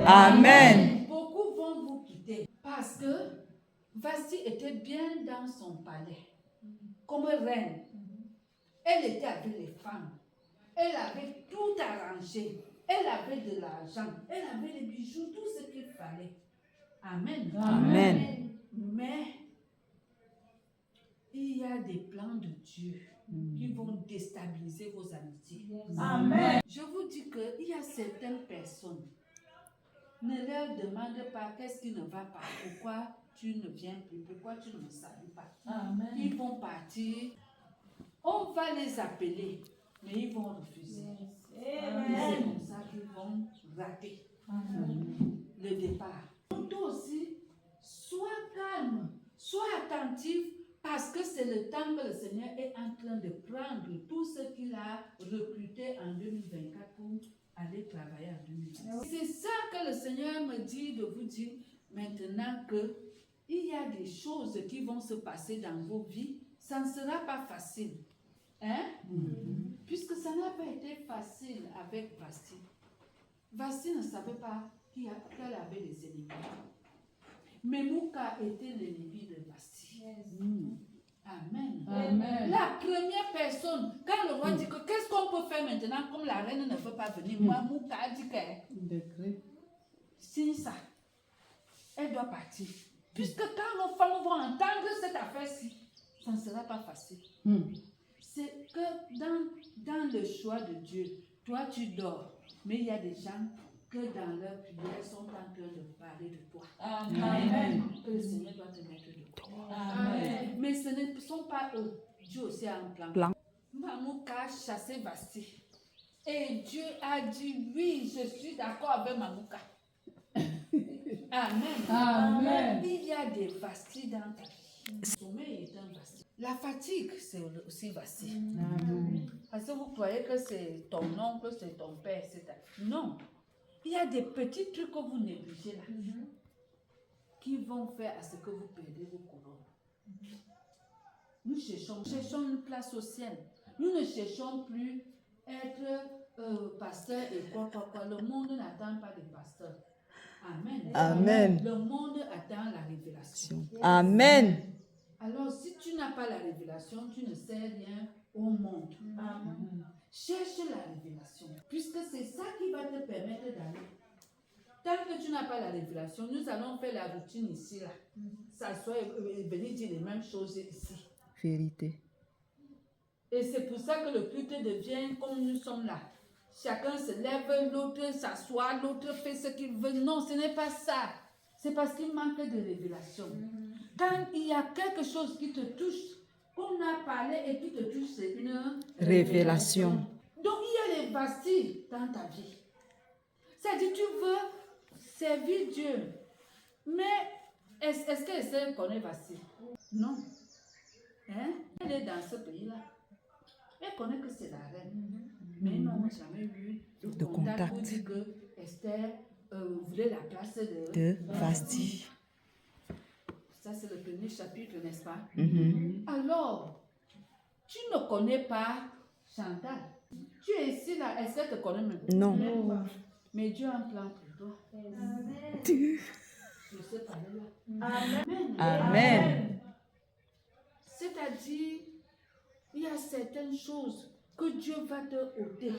Amen. Beaucoup vont vous quitter parce que Vasti était bien dans son palais, comme reine. Elle était avec les femmes. Elle avait tout arrangé. Elle avait de l'argent. Elle avait les bijoux, tout ce qu'il fallait. Amen. Amen. Mais il y a des plans de Dieu qui vont déstabiliser vos amitiés. Amen. Je vous dis qu'il y a certaines personnes, ne leur demande pas qu'est-ce qui ne va pas, pourquoi tu ne viens plus, pourquoi tu ne me salues pas. Amen. Ils vont partir, on va les appeler, mais ils vont refuser. Et c'est comme ça qu'ils vont rater le départ. Toi aussi, sois calme, sois attentif, parce que c'est le temps que le Seigneur est en train de prendre tout ce qu'il a recruté en 2024 pour aller travailler en 2025. C'est ça que le Seigneur me dit de vous dire maintenant que il y a des choses qui vont se passer dans vos vies. Ça ne sera pas facile. Hein? Puisque ça n'a pas été facile avec Vasti. Vasti ne savait pas qu'elle avait des ennemis. Mais Mouka était l'ennemi de Vasti. Amen. Amen. La première personne, quand le roi dit que qu'est-ce qu'on peut faire maintenant, comme la reine ne veut pas venir, moi, Mouka a dit qu'elle signe ça. Elle doit partir. Puisque quand nos femmes vont entendre cette affaire-ci, ça ne sera pas facile. C'est que dans le choix de Dieu, toi tu dors, mais il y a des gens que dans leur prière sont en train de parler de toi. Amen. Que le Seigneur doit te mettre de côté. Amen. Mais ce ne sont pas eux. Dieu aussi a un plan. Mamouka a chassé Vasti. Et Dieu a dit oui, je suis d'accord avec Mamouka. Amen. Amen. Il y a des Vasti dans ta vie. Le sommeil est un Vasti. La fatigue, c'est aussi Vasti. Parce que vous croyez que c'est ton oncle, c'est ton père, c'est ta... Non. Il y a des petits trucs que vous négligez là, qui vont faire à ce que vous perdez vos couronnes. Nous cherchons une place au ciel. Nous ne cherchons plus être pasteur et quoi. Le monde n'attend pas des pasteurs. Amen. Amen. Le monde attend la révélation. Amen. Alors, si tu n'as pas la révélation, tu ne sais rien au monde. Amen. Cherche la révélation, puisque c'est ça qui va te permettre d'aller. Tant que tu n'as pas la révélation, nous allons faire la routine ici, là. S'asseoir et venir dire les mêmes choses ici. Vérité. Et c'est pour ça que le culte devient comme nous sommes là. Chacun se lève, l'autre s'assoit, l'autre fait ce qu'il veut. Non, ce n'est pas ça. C'est parce qu'il manque de révélation. Quand il y a quelque chose qui te touche, qu'on a parlé et qui te touche, c'est une Révélation. Donc il y a les Vastis dans ta vie. C'est-à-dire tu veux servir Dieu. Mais est-ce qu'elle connaît Vasti? Non. Hein? Elle est dans ce pays-là. Elle connaît que c'est la reine. Mais ils n'ont jamais eu de contact pour dire que Esther voulait la place de Vasti. Ça, c'est le premier chapitre, n'est-ce pas? Alors, tu ne connais pas Chantal. Tu es ici, là. Est-ce qu'elle te connaît même? Non. Mais Dieu a un plan pour toi. Amen. Je sais parler là. Amen. Amen. C'est-à-dire, il y a certaines choses que Dieu va te ôter.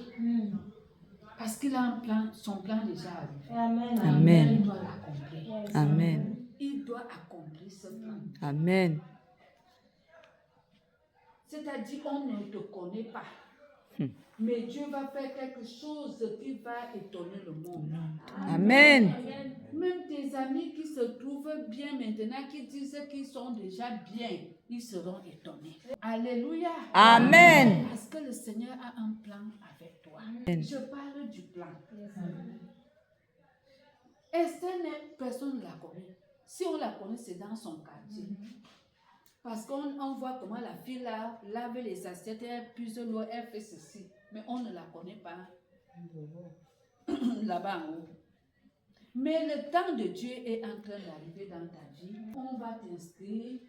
Parce qu'il a un plan, son plan déjà arrivé. Amen. Amen. Il doit l'accomplir. Amen. Il doit accomplir ce plan. Amen. C'est-à-dire, on ne te connaît pas. Mais Dieu va faire quelque chose qui va étonner le monde. Amen. Même tes amis qui se trouvent bien maintenant, qui disent qu'ils sont déjà bien, ils seront étonnés. Alléluia. Amen. Parce que le Seigneur a un plan avec toi. Amen. Je parle du plan. Esther, personne ne la connaît. Si on la connaît, c'est dans son quartier. Parce qu'on voit comment la fille là lave les assiettes, elle puise l'eau, elle fait ceci. Mais on ne la connaît pas là-bas en haut. Mais le temps de Dieu est en train d'arriver dans ta vie. On va t'inscrire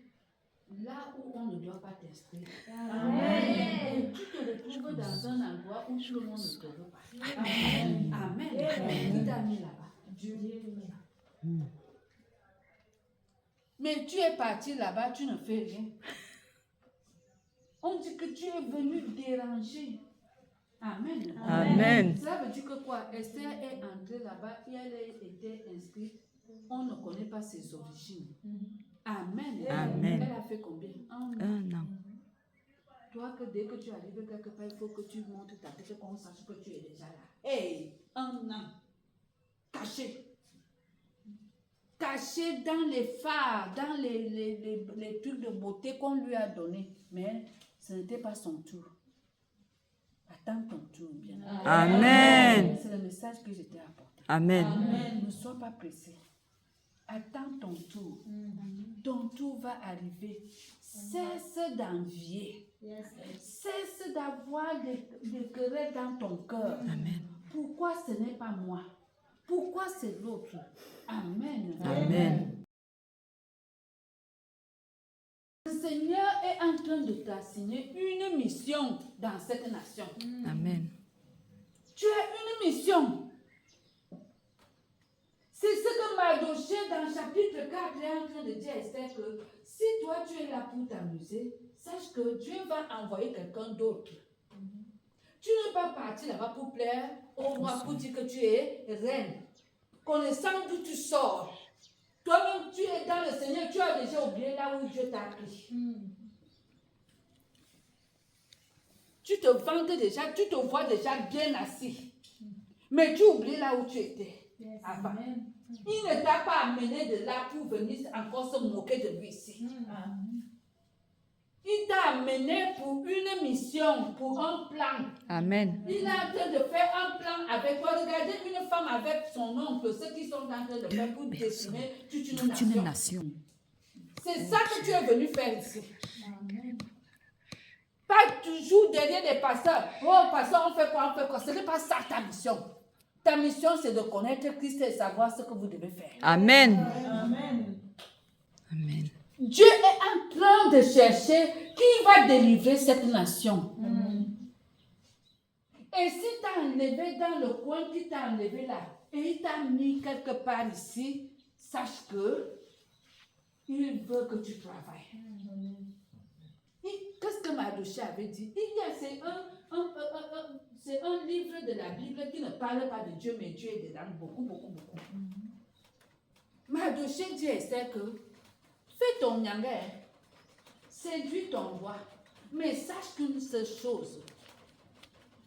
là où on ne doit pas t'inscrire. Et tu te retrouves dans un endroit où tout le monde ne te veut pas. Amen. Qui t'a mis là-bas? Dieu. Mais tu es parti là-bas, tu ne fais rien. On dit que tu es venu déranger. Amen. Amen. Cela veut dire que quoi? Esther est entrée là-bas et elle a été inscrite. On ne connaît pas ses origines. Amen. Amen. Elle a fait combien? Un an. Un an. Toi, que dès que tu arrives quelque part, il faut que tu montes ta tête, qu'on sache que tu es déjà là. Hey, un an. Caché. Caché dans les phares, dans les trucs de beauté qu'on lui a donnés. Mais ce n'était pas son tour. Attends ton tour, bien. Amen. C'est le message que je t'ai apporté. Amen. Ne sois pas pressé. Attends ton tour. Ton tour va arriver. Cesse d'envier. Cesse d'avoir des querelles dans ton cœur. Amen. Pourquoi ce n'est pas moi? Pourquoi c'est l'autre? Amen. Amen. Le Seigneur est en train de t'assigner une mission dans cette nation. Amen. Tu as une mission. C'est ce que Mardoché dans chapitre 4 est en train de dire à Esther que si toi tu es là pour t'amuser, sache que Dieu va envoyer quelqu'un d'autre. Tu n'es pas parti là-bas pour plaire au roi pour dire que tu es reine. Connaissant d'où tu sors. Toi-même, tu es dans le Seigneur, tu as déjà oublié là où Dieu t'a pris. Tu te vantes déjà, tu te vois déjà bien assis. Mais tu oublies là où tu étais avant. Il ne t'a pas amené de là pour venir encore se moquer de lui ici. Il t'a amené pour une mission, pour un plan. Amen. Il est en train de faire un plan avec toi. Regardez une femme avec son oncle, ceux qui sont en train de faire pour dessiner toute une nation. C'est ça que tu es venu faire ici. Pas toujours derrière les pasteurs. Oh, pasteur, on fait quoi, on fait quoi. Ce n'est pas ça ta mission. Ta mission, c'est de connaître Christ et savoir ce que vous devez faire. Amen. Amen. Dieu est en train de chercher qui va délivrer cette nation. Et si tu as enlevé dans le coin, qui t'a enlevé là, et il t'a mis quelque part ici, sache que il veut que tu travailles. Qu'est-ce que Mardoché avait dit? C'est un livre de la Bible qui ne parle pas de Dieu, mais Dieu est dedans beaucoup. Mardoché dit à Esther que fais ton nyanga, séduis ton roi, mais sache qu'une seule chose.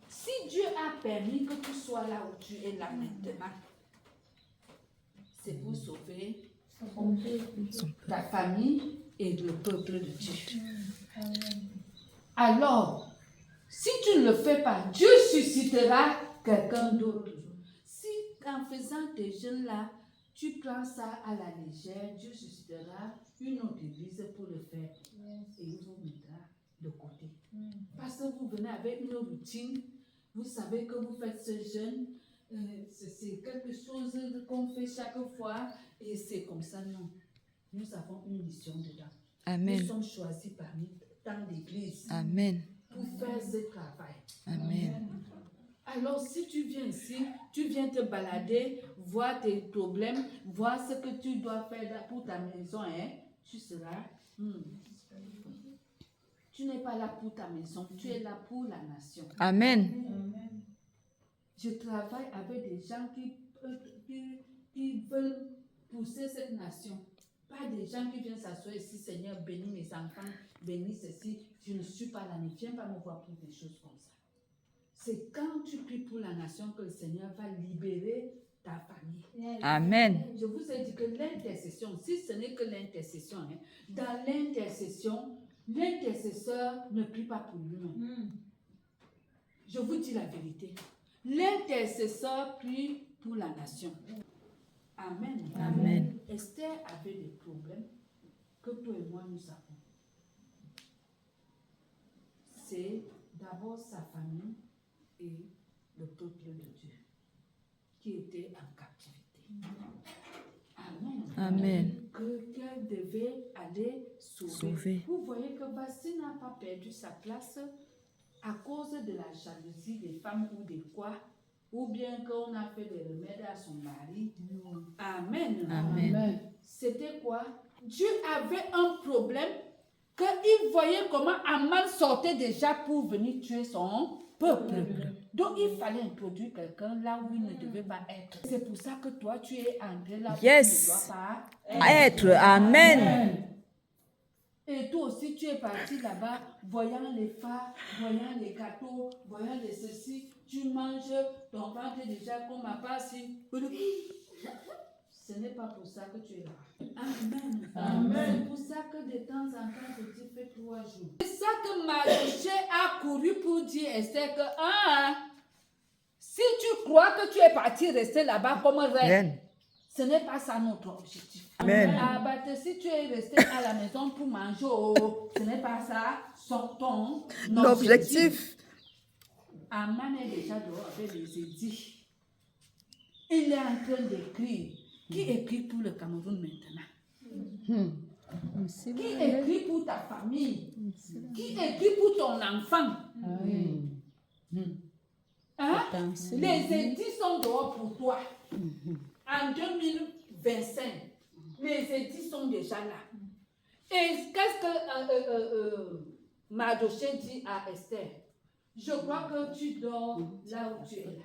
Si Dieu a permis que tu sois là où tu es là maintenant, c'est pour sauver ta famille et le peuple de Dieu. Alors, si tu ne le fais pas, Dieu suscitera quelqu'un d'autre. Si en faisant tes jeûnes là, tu prends ça à la légère, Dieu suscitera une autre église pour le faire. Et il vous mettra de côté. Parce que vous venez avec une routine, vous savez que vous faites ce jeûne, c'est quelque chose qu'on fait chaque fois et c'est comme ça, non. Nous avons une mission dedans. Amen. Nous sommes choisis parmi tant d'églises Amen. pour faire ce travail. Amen. Alors, si tu viens ici, tu viens te balader, voir tes problèmes, voir ce que tu dois faire là pour ta maison, hein, tu seras. Tu n'es pas là pour ta maison, tu es là pour la nation. Amen. Je travaille avec des gens qui veulent pousser cette nation. Pas des gens qui viennent s'asseoir ici, Seigneur, bénis mes enfants, bénis ceci. Je ne suis pas là, ne viens pas me voir pour des choses comme ça. C'est quand tu pries pour la nation que le Seigneur va libérer ta famille. Amen. Je vous ai dit que l'intercession, si ce n'est que l'intercession, hein, dans l'intercession, l'intercesseur ne prie pas pour lui-même. Je vous dis la vérité. L'intercesseur prie pour la nation. Amen. Amen. Esther avait des problèmes que toi et moi nous avons. C'est d'abord sa famille et le peuple de Dieu qui était en captivité. Amen. Amen. Qu'elle devait aller sauver. Vous voyez que Basti n'a pas perdu sa place à cause de la jalousie des femmes ou des quoi. ou bien qu'on a fait des remèdes à son mari. Amen. Amen. C'était quoi? Dieu avait un problème qu'il voyait comment Aman sortait déjà pour venir tuer son peuple. Donc il fallait introduire quelqu'un là où il ne devait pas être. C'est pour ça que toi tu es entré là où Yes. tu ne dois pas Être. Amen. Et toi aussi, tu es parti là-bas, voyant les phares, voyant les gâteaux, voyant les ceci. Tu manges, ton ventre est déjà comme à passer. Ce n'est pas pour ça que tu es là. Amen. Amen. C'est pour ça que de temps en temps, je te fais 3 jours. C'est ça que Mardochée a couru pour dire à Esther que, si tu crois que tu es parti rester là-bas comme reine, Amen. ce n'est pas ça notre objectif. Amen. Si tu es resté à la maison pour manger, ce n'est pas ça ton L'objectif. Aman est déjà dehors avec les édits. Il est en train d'écrire. Qui écrit pour le Cameroun maintenant? Qui écrit pour ta famille? Qui écrit pour ton enfant? Hein? Les édits sont dehors pour toi. En 2025, les édits sont déjà là. Et qu'est-ce que Mardochée dit à Esther? Je crois que tu dors là où tu es là.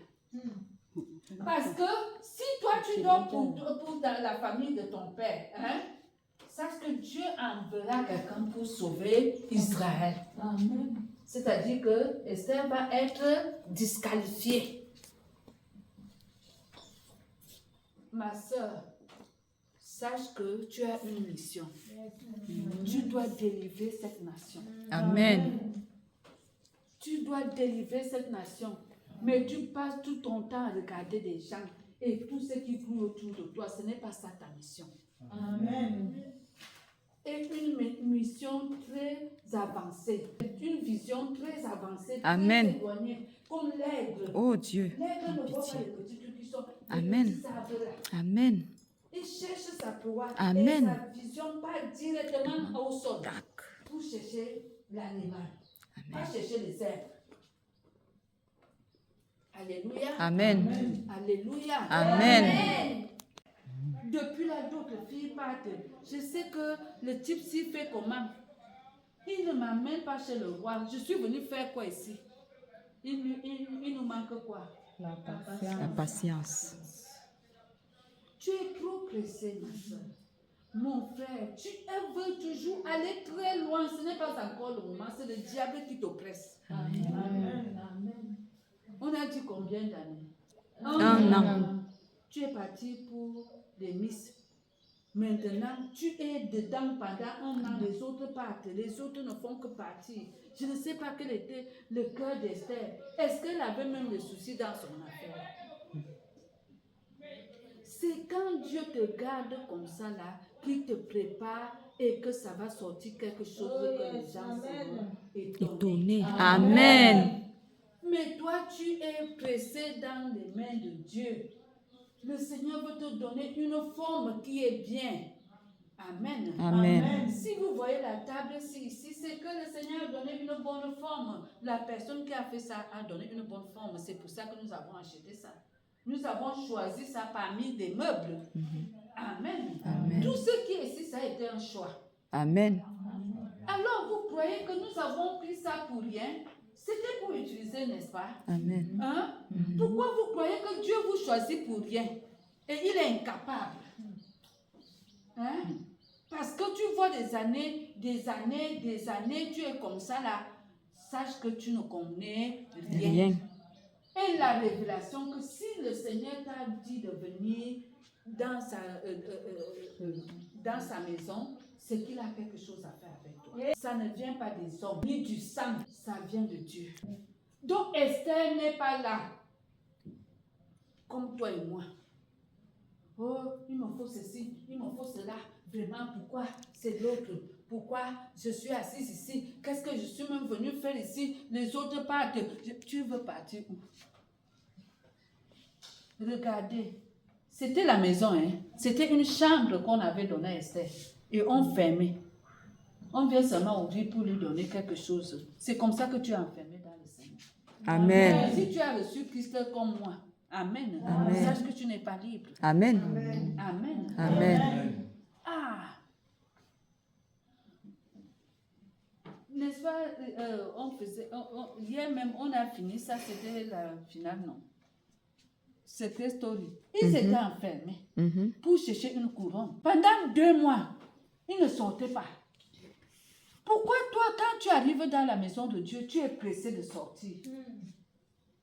Parce que si toi tu dors pour la famille de ton père, hein, sache que Dieu enverra quelqu'un pour sauver Israël. C'est-à-dire que Esther va être disqualifiée. Ma soeur, sache que tu as une mission. Tu dois délivrer cette nation. Amen. Tu dois délivrer cette nation. Mais tu passes tout ton temps à regarder des gens et tout ce qui coule autour de toi. Ce n'est pas ça ta mission. Amen. Et une mission très avancée. Une vision très avancée. Amen. Très éloignée. Comme l'aigle. Oh Dieu. L'aigle ne voit pas Pitié. les petits trucs qui sont des Amen. petits arbres là. Amen. Il cherche sa proie. Amen. Et sa vision pas directement au sol. Tac. Pour chercher l'animal. Amen. Pas chercher les herbes. Alléluia. Amen. Alléluia. Amen. Depuis là, d'autres filles partent. Je sais que le type s'y fait comment? Il ne m'amène pas chez le roi. Je suis venue faire quoi ici? Il nous manque quoi? La patience. Tu es trop pressé, ma soeur. Mon frère, tu veux toujours aller très loin. Ce n'est pas encore le moment. C'est le diable qui t'oppresse. Amen. On a dit combien d'années? Un an. Tu es parti pour les Miss. Maintenant, tu es dedans pendant un an. Les autres partent. Les autres ne font que partir. Je ne sais pas quel était le cœur d'Esther. Est-ce qu'elle avait même des soucis dans son affaire? C'est quand Dieu te garde comme ça là, qu'il te prépare et que ça va sortir quelque chose que les gens seront étonnés. Étonné. Amen. Mais toi, tu es pressé dans les mains de Dieu. Le Seigneur veut te donner une forme qui est bien. Amen. Amen. Si vous voyez la table ici, c'est que le Seigneur a donné une bonne forme. La personne qui a fait ça a donné une bonne forme. C'est pour ça que nous avons acheté ça. Nous avons choisi ça parmi des meubles. Amen. Amen. Tout ce qui est ici, ça a été un choix. Amen. Alors, vous croyez que nous avons pris ça pour rien? C'était pour utiliser, n'est-ce pas? Amen. Hein? Pourquoi vous croyez que Dieu vous choisit pour rien? Et il est incapable. Hein? Parce que tu vois des années, tu es comme ça là. Sache que tu ne connais rien. Rien. Et la révélation que si le Seigneur t'a dit de venir dans sa maison, c'est qu'il a quelque chose à faire avec toi. Ça ne vient pas des hommes, ni du sang, ça vient de Dieu. Donc Esther n'est pas là, comme toi et moi. Oh, il me faut ceci, il me faut cela. Vraiment, pourquoi c'est l'autre? Pourquoi je suis assise ici? Qu'est-ce que je suis même venue faire ici? Les autres partent. Tu veux partir où? Regardez. C'était la maison, hein? C'était une chambre qu'on avait donnée à Esther. Et on fermait. On vient seulement ouvrir pour lui donner quelque chose. C'est comme ça que tu es enfermé dans le Seigneur. Amen. Si tu as reçu Christ comme moi, Amen. Amen. Sache que tu n'es pas libre. Amen. Amen. Amen. Ah. N'est-ce pas, on faisait, hier même, on a fini, ça c'était la finale, non? C'était story. Ils étaient enfermés Mhm. pour chercher une couronne. Pendant 2 mois, ils ne sortaient pas. Pourquoi toi, quand tu arrives dans la maison de Dieu, tu es pressé de sortir?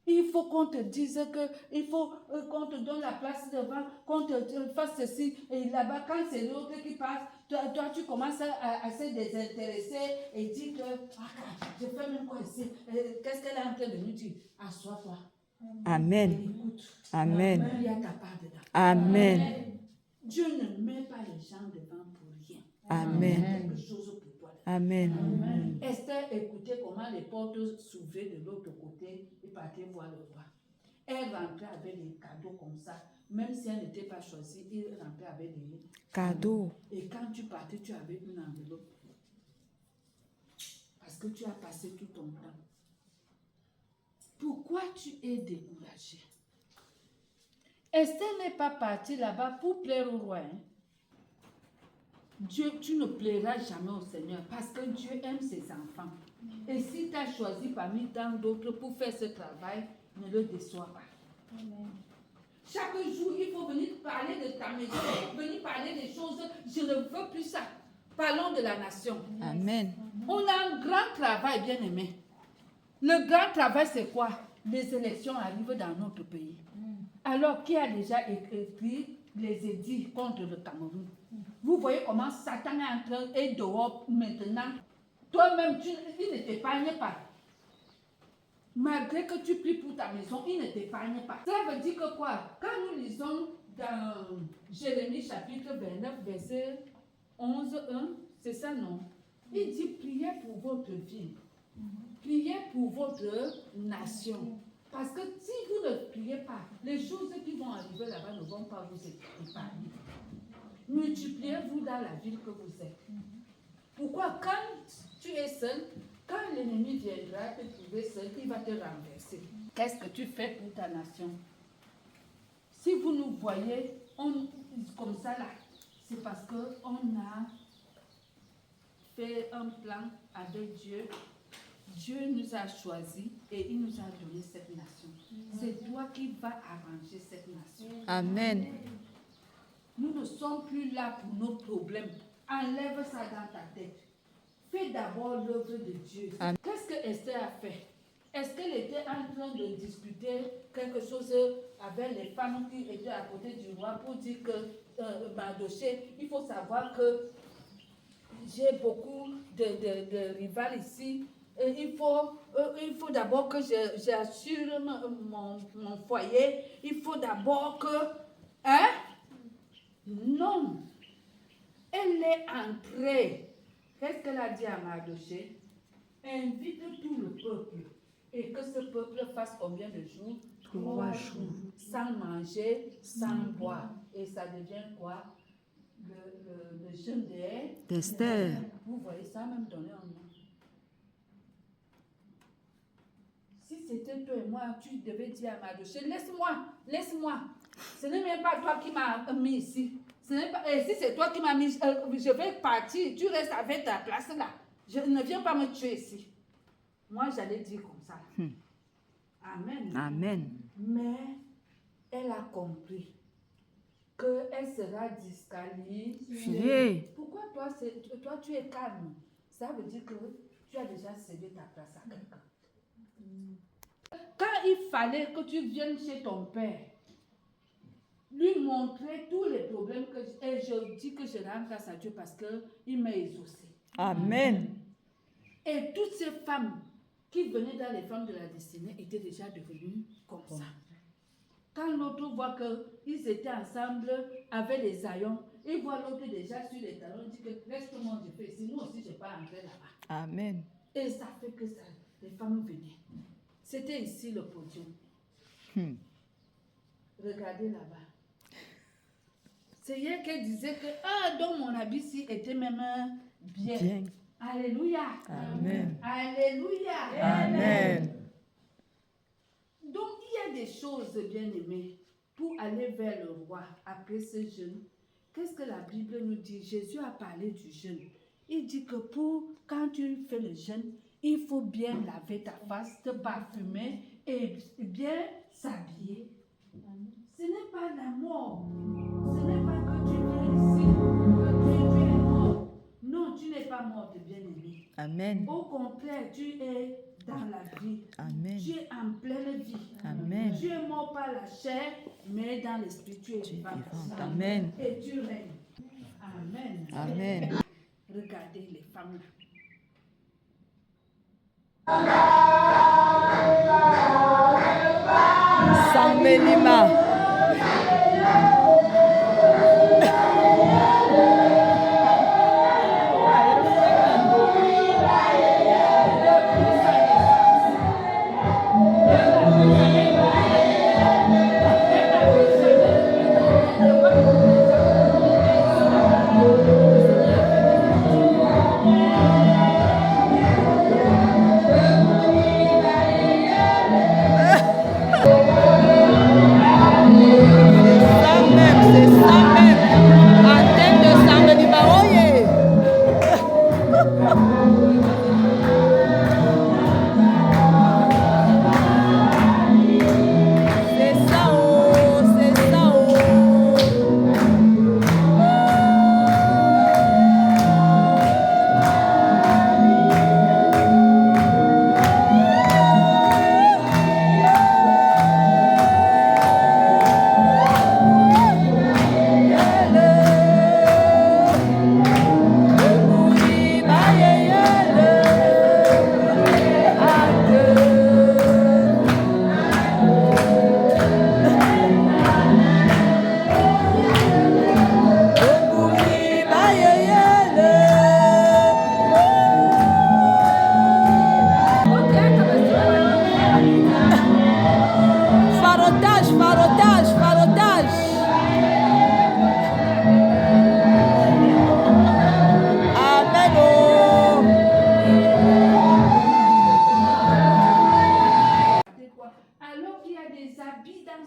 Il faut qu'on te dise que, il faut qu'on te donne la place devant, qu'on te fasse ceci, et là-bas, quand c'est l'autre qui passe, toi, tu commences à se désintéresser et dis que, je fais même quoi ici? Qu'est-ce qu'elle est en train de nous dire? Assois-toi. Amen. Écoute. Amen. Il y a ta part dedans. Amen. Dieu ne met pas les gens devant pour rien. Amen. Il y a quelque chose pour toi. Amen. Esther écoutait comment les portes s'ouvraient de l'autre côté et partait voir le roi. Elle rentrait avec des cadeaux comme ça. Même si elle n'était pas choisie, il rentrait avec des Cadeau. Et quand tu partais, tu avais une enveloppe. Parce que tu as passé tout ton temps. Pourquoi tu es découragé? Esther n'est pas partie là-bas pour plaire au roi. Hein? Dieu, tu ne plairas jamais au Seigneur parce que Dieu aime ses enfants. Et si tu as choisi parmi tant d'autres pour faire ce travail, ne le déçois pas. Amen. Chaque jour, il faut venir parler de ta maison, il faut venir parler des choses. Je ne veux plus ça. Parlons de la nation. Amen. On a un grand travail, bien aimé. Le grand travail, c'est quoi? Les élections arrivent dans notre pays. Alors, qui a déjà écrit les édits contre le Cameroun? Vous voyez comment Satan est en train et dehors maintenant. Toi-même, il ne t'épargne pas. Malgré que tu pries pour ta maison, il ne t'épargne pas. Ça veut dire que quoi? Quand nous lisons dans Jérémie chapitre 29, verset 11, 1, c'est ça, non? Il dit, priez pour votre vie. Priez pour votre nation. Parce que si vous ne priez pas, les choses qui vont arriver là-bas ne vont pas vous épargner. Multipliez-vous dans la ville que vous êtes. Pourquoi? Quand tu es seul, quand l'ennemi viendra te trouver seul, il va te renverser. Qu'est-ce que tu fais pour ta nation? Si vous nous voyez comme ça là, c'est parce qu'on a fait un plan avec Dieu. Dieu nous a choisis et il nous a donné cette nation. C'est toi qui vas arranger cette nation. Amen. Nous ne sommes plus là pour nos problèmes. Enlève ça dans ta tête. Fais d'abord l'œuvre de Dieu. Amen. Qu'est-ce que Esther a fait? Est-ce qu'elle était en train de discuter quelque chose avec les femmes qui étaient à côté du roi pour dire que Mardoché, il faut savoir que j'ai beaucoup de rivales ici. Il faut d'abord que j'assure mon foyer. Il faut d'abord que... Hein? Non. Elle est entrée. Qu'est-ce qu'elle a dit à Mardoché? Invite tout le peuple. Et que ce peuple fasse combien de jours? 3 jours. Sans manger, sans boire. Et ça devient quoi? Le jeûne d'Esther. Vous voyez ça même donné en nom. Si c'était toi et moi, tu devais dire à Mardoché, laisse-moi. Ce n'est même pas toi qui m'as mis ici. Et si c'est toi qui m'as mis, je vais partir, tu restes avec ta place là. Je ne viens pas me tuer ici. Moi, j'allais dire comme ça. Amen. Amen. Mais elle a compris qu'elle sera disqualifiée. Pourquoi toi, tu es calme? Ça veut dire que tu as déjà cédé ta place à quelqu'un. Quand il fallait que tu viennes chez ton père, lui montrer tous les problèmes et je dis que je rends grâce à Dieu parce qu'il m'a exaucé. Amen. Et toutes ces femmes qui venaient dans les femmes de la destinée étaient déjà devenues comme ça. Quand l'autre voit qu'ils étaient ensemble avec les haillons, il voit l'autre déjà sur les talons, il dit que reste-moi, je fais ici, moi aussi je ne vais pas entrer là-bas. Amen. Et ça fait que ça, les femmes venaient. C'était ici le podium. Regardez là-bas. C'est hier qu'elle disait que donc mon habit-ci était même bien. Alléluia. Amen. Alléluia. Amen. Donc il y a a des choses, bien aimées, pour aller vers le roi après ce jeûne. Qu'est-ce que la Bible nous dit? Jésus a parlé du jeûne. Il dit que quand tu fais le jeûne, il faut bien laver ta face, te parfumer et bien s'habiller. Ce n'est pas la mort. Ce n'est pas que tu viens ici, que tu es mort. Non, tu n'es pas morte, bien-aimée. Amen. Au contraire, tu es dans la vie. Amen. Tu es en pleine vie. Amen. Tu es mort par la chair, mais dans l'esprit, tu es vivant. Amen. Et tu règnes. Amen. Amen. Regardez les femmes là. Sambelima. C'est ça même. Antenne de Sambelima. Oh yeah. C'est ça, oh, c'est ça, oh. Farotage, farotage, farotage. Amen. Oh. Alors qu'il y a des habits dans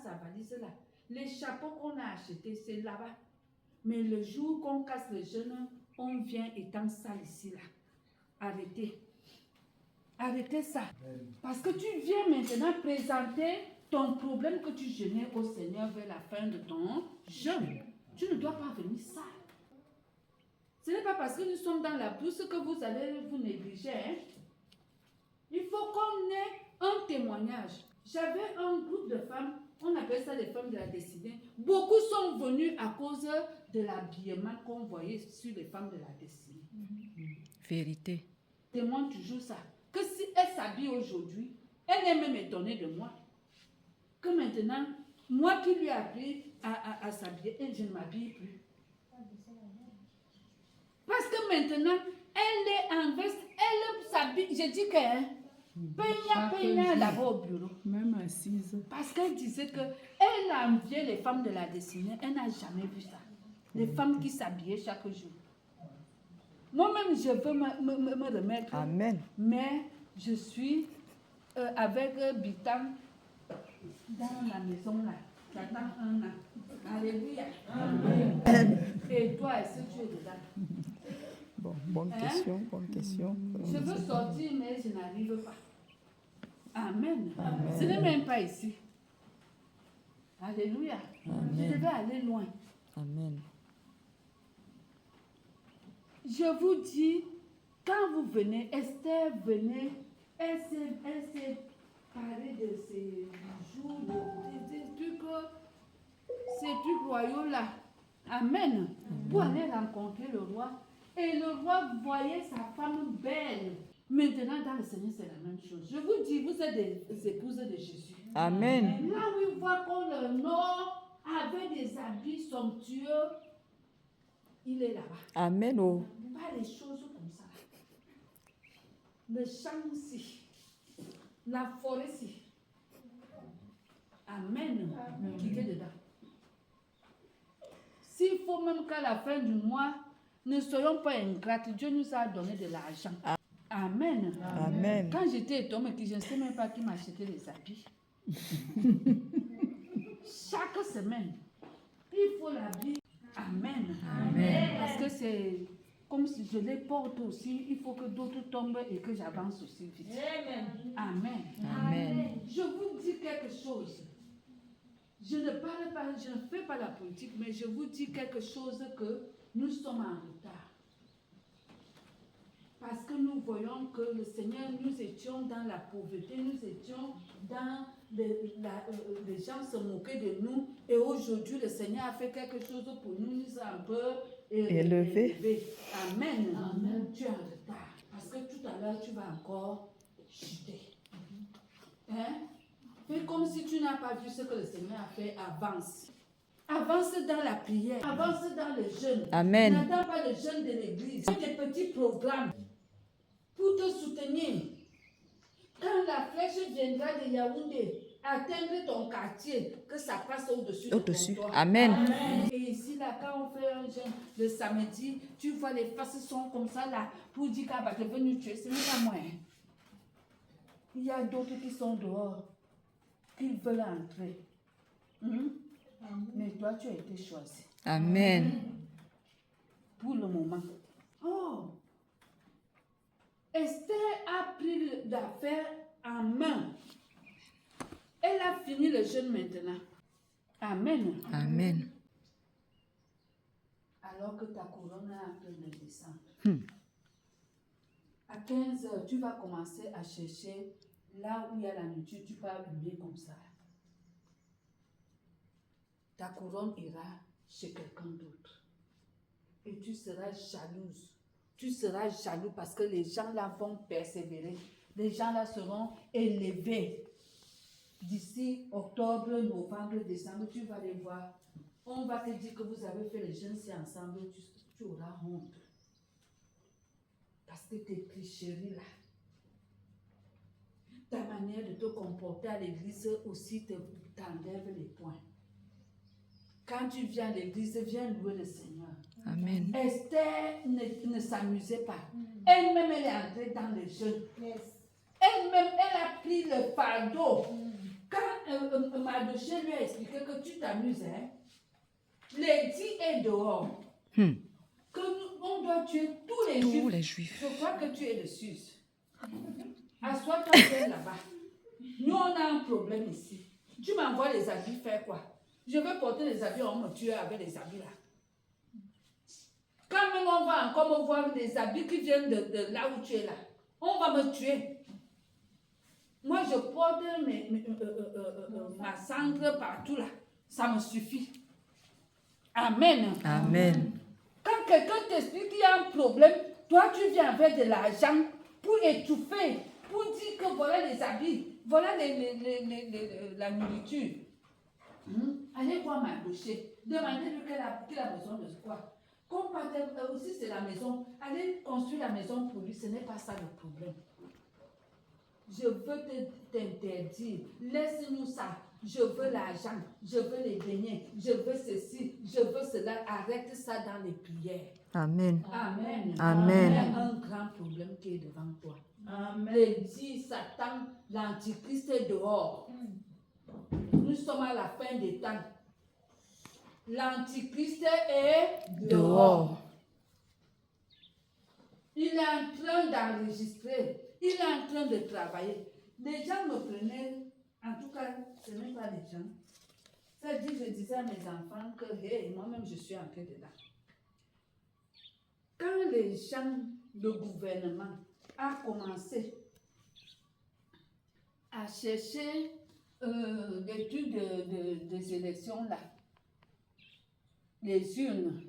sa valise là. Les chapeaux qu'on a achetés, c'est là-bas. Mais le jour qu'on casse le jeûne, on vient étant sale ici là. Arrêtez. Arrêtez ça. Parce que tu viens maintenant présenter ton problème que tu jeûnais au Seigneur vers la fin de ton jeûne. Tu ne dois pas venir sale. Ce n'est pas parce que nous sommes dans la bourse que vous allez vous négliger. Hein? Il faut qu'on ait un témoignage. J'avais un groupe de femmes, on appelle ça les femmes de la destinée. Beaucoup sont venus à cause de l'habillement qu'on voyait sur les femmes de la destinée. Vérité. Témoigne toujours ça. Que si elle s'habille aujourd'hui, elle est même étonnée de moi. Que maintenant, moi qui lui ai appris à s'habiller, je ne m'habille plus. Parce que maintenant, elle est en veste, elle s'habille. Je dis que peigna là-bas au bureau. Même assise. Parce qu'elle disait qu'elle a envié les femmes de la destinée. Elle n'a jamais vu ça. Les femmes qui s'habillaient chaque jour. Moi-même, je veux me remettre. Amen. Mais je suis avec Bitam dans la maison là. J'attends 1 an. Alléluia. Amen. Et toi, est-ce que tu es dedans? Bon, bonne question, bonne question. Je veux sortir, mais je n'arrive pas. Amen. Amen. Ce n'est même pas ici. Alléluia. Amen. Je devais aller loin. Amen. Je vous dis, quand vous venez, Esther venait, elle s'est parlé de ces jours, ces trucs royaux là. Amen. Pour aller rencontrer le roi. Et le roi voyait sa femme belle. Maintenant, dans le Seigneur, c'est la même chose. Je vous dis, vous êtes des épouses de Jésus. Amen. Là où il voit qu'on le nord avait des habits somptueux, il est là-bas. Amen. Oh. Pas des choses comme ça. Le champ-ci, la forêt-ci. Amen. Qui est dedans. S'il faut même qu'à la fin du mois, ne soyons pas ingrates. Dieu nous a donné de l'argent. Amen. Amen. Quand j'étais étonnée, je ne sais même pas qui m'a acheté les habits. Chaque semaine, il faut l'habiller. Amen. Amen. Parce que c'est comme si je les porte aussi, il faut que d'autres tombent et que j'avance aussi vite. Amen. Amen. Je vous dis quelque chose. Je ne parle pas, je ne fais pas la politique, mais je vous dis quelque chose que nous sommes en retard. Parce que nous voyons que le Seigneur, nous étions dans la pauvreté, nous étions dans les gens se moquaient de nous. Et aujourd'hui, le Seigneur a fait quelque chose pour nous, nous sommes un peu élevés. Amen. Amen. Tu es en retard. Parce que tout à l'heure, tu vas encore chuter. Hein? Fais comme si tu n'as pas vu ce que le Seigneur a fait. Avance. Avance dans la prière. Avance dans le jeûne. Amen. N'attends pas le jeûne de l'église. Fais des petits programmes pour te soutenir. Quand la flèche viendra de Yaoundé, atteindre ton quartier, que ça passe au-dessus de ton toit. Amen. Amen. Et ici, là, quand on fait un jeûne le samedi, tu vois les faces sont comme ça, là, pour dire qu'elle va te venir tuer. Ce n'est pas moi. Hein. Il y a d'autres qui sont dehors, qui veulent entrer. Mais toi, tu as été choisi. Amen. Pour le moment. Oh! Esther a pris l'affaire en main. Elle a fini le jeûne maintenant. Amen. Amen. Alors que ta couronne est en train de descendre. À 15 heures, tu vas commencer à chercher là où il y a la nourriture. Tu peux allumer comme ça. Ta couronne ira chez quelqu'un d'autre. Et tu seras jalouse. Tu seras jaloux parce que les gens là vont persévérer. Les gens là seront élevés. D'ici octobre, novembre, décembre, tu vas les voir. On va te dire que vous avez fait le jeûne si ensemble, tu auras honte. Parce que tes tricheries là, ta manière de te comporter à l'église aussi t'enlève les points. Quand tu viens à l'église, viens louer le Seigneur. Amen. Esther ne s'amusait pas. Elle-même, elle est entrée dans le jeûne. Elle-même, elle a pris le fardeau. Quand Mardochée lui a expliqué que tu t'amuses, hein, l'édit est dehors. On doit tuer tous les juifs. Je crois que tu es le Suisse. Assois-toi là-bas. Nous, on a un problème ici. Tu m'envoies les habits, faire quoi? Je vais porter les habits, on me tue avec les habits là. Quand même on va encore me voir des habits qui viennent de là où tu es là, on va me tuer. Moi, je porte ma cendre partout là. Ça me suffit. Amen. Amen. Quand quelqu'un t'explique qu'il y a un problème, toi, tu viens avec de l'argent pour étouffer, pour dire que voilà les habits, voilà la nourriture. Allez voir Mardochée. Demandez-lui qu'il a besoin de quoi. Comme aussi c'est la maison, allez construire la maison pour lui. Ce n'est pas ça le problème. Je veux t'interdire. Laisse-nous ça. Je veux l'argent. Je veux les beignets. Je veux ceci. Je veux cela. Arrête ça dans les prières. Amen. Amen. Amen. Il y a un grand problème qui est devant toi. Amen. Le dit Satan, l'antichrist est dehors. Nous sommes à la fin des temps. L'antichrist est dehors. Il est en train d'enregistrer. Il est en train de travailler. Les gens me prenaient, en tout cas, ce n'est pas les gens. Ça dit, je disais à mes enfants que, hey, moi-même, je suis entrée dedans. Quand les gens, le gouvernement, a commencé à chercher l'étude des élections là, les urnes,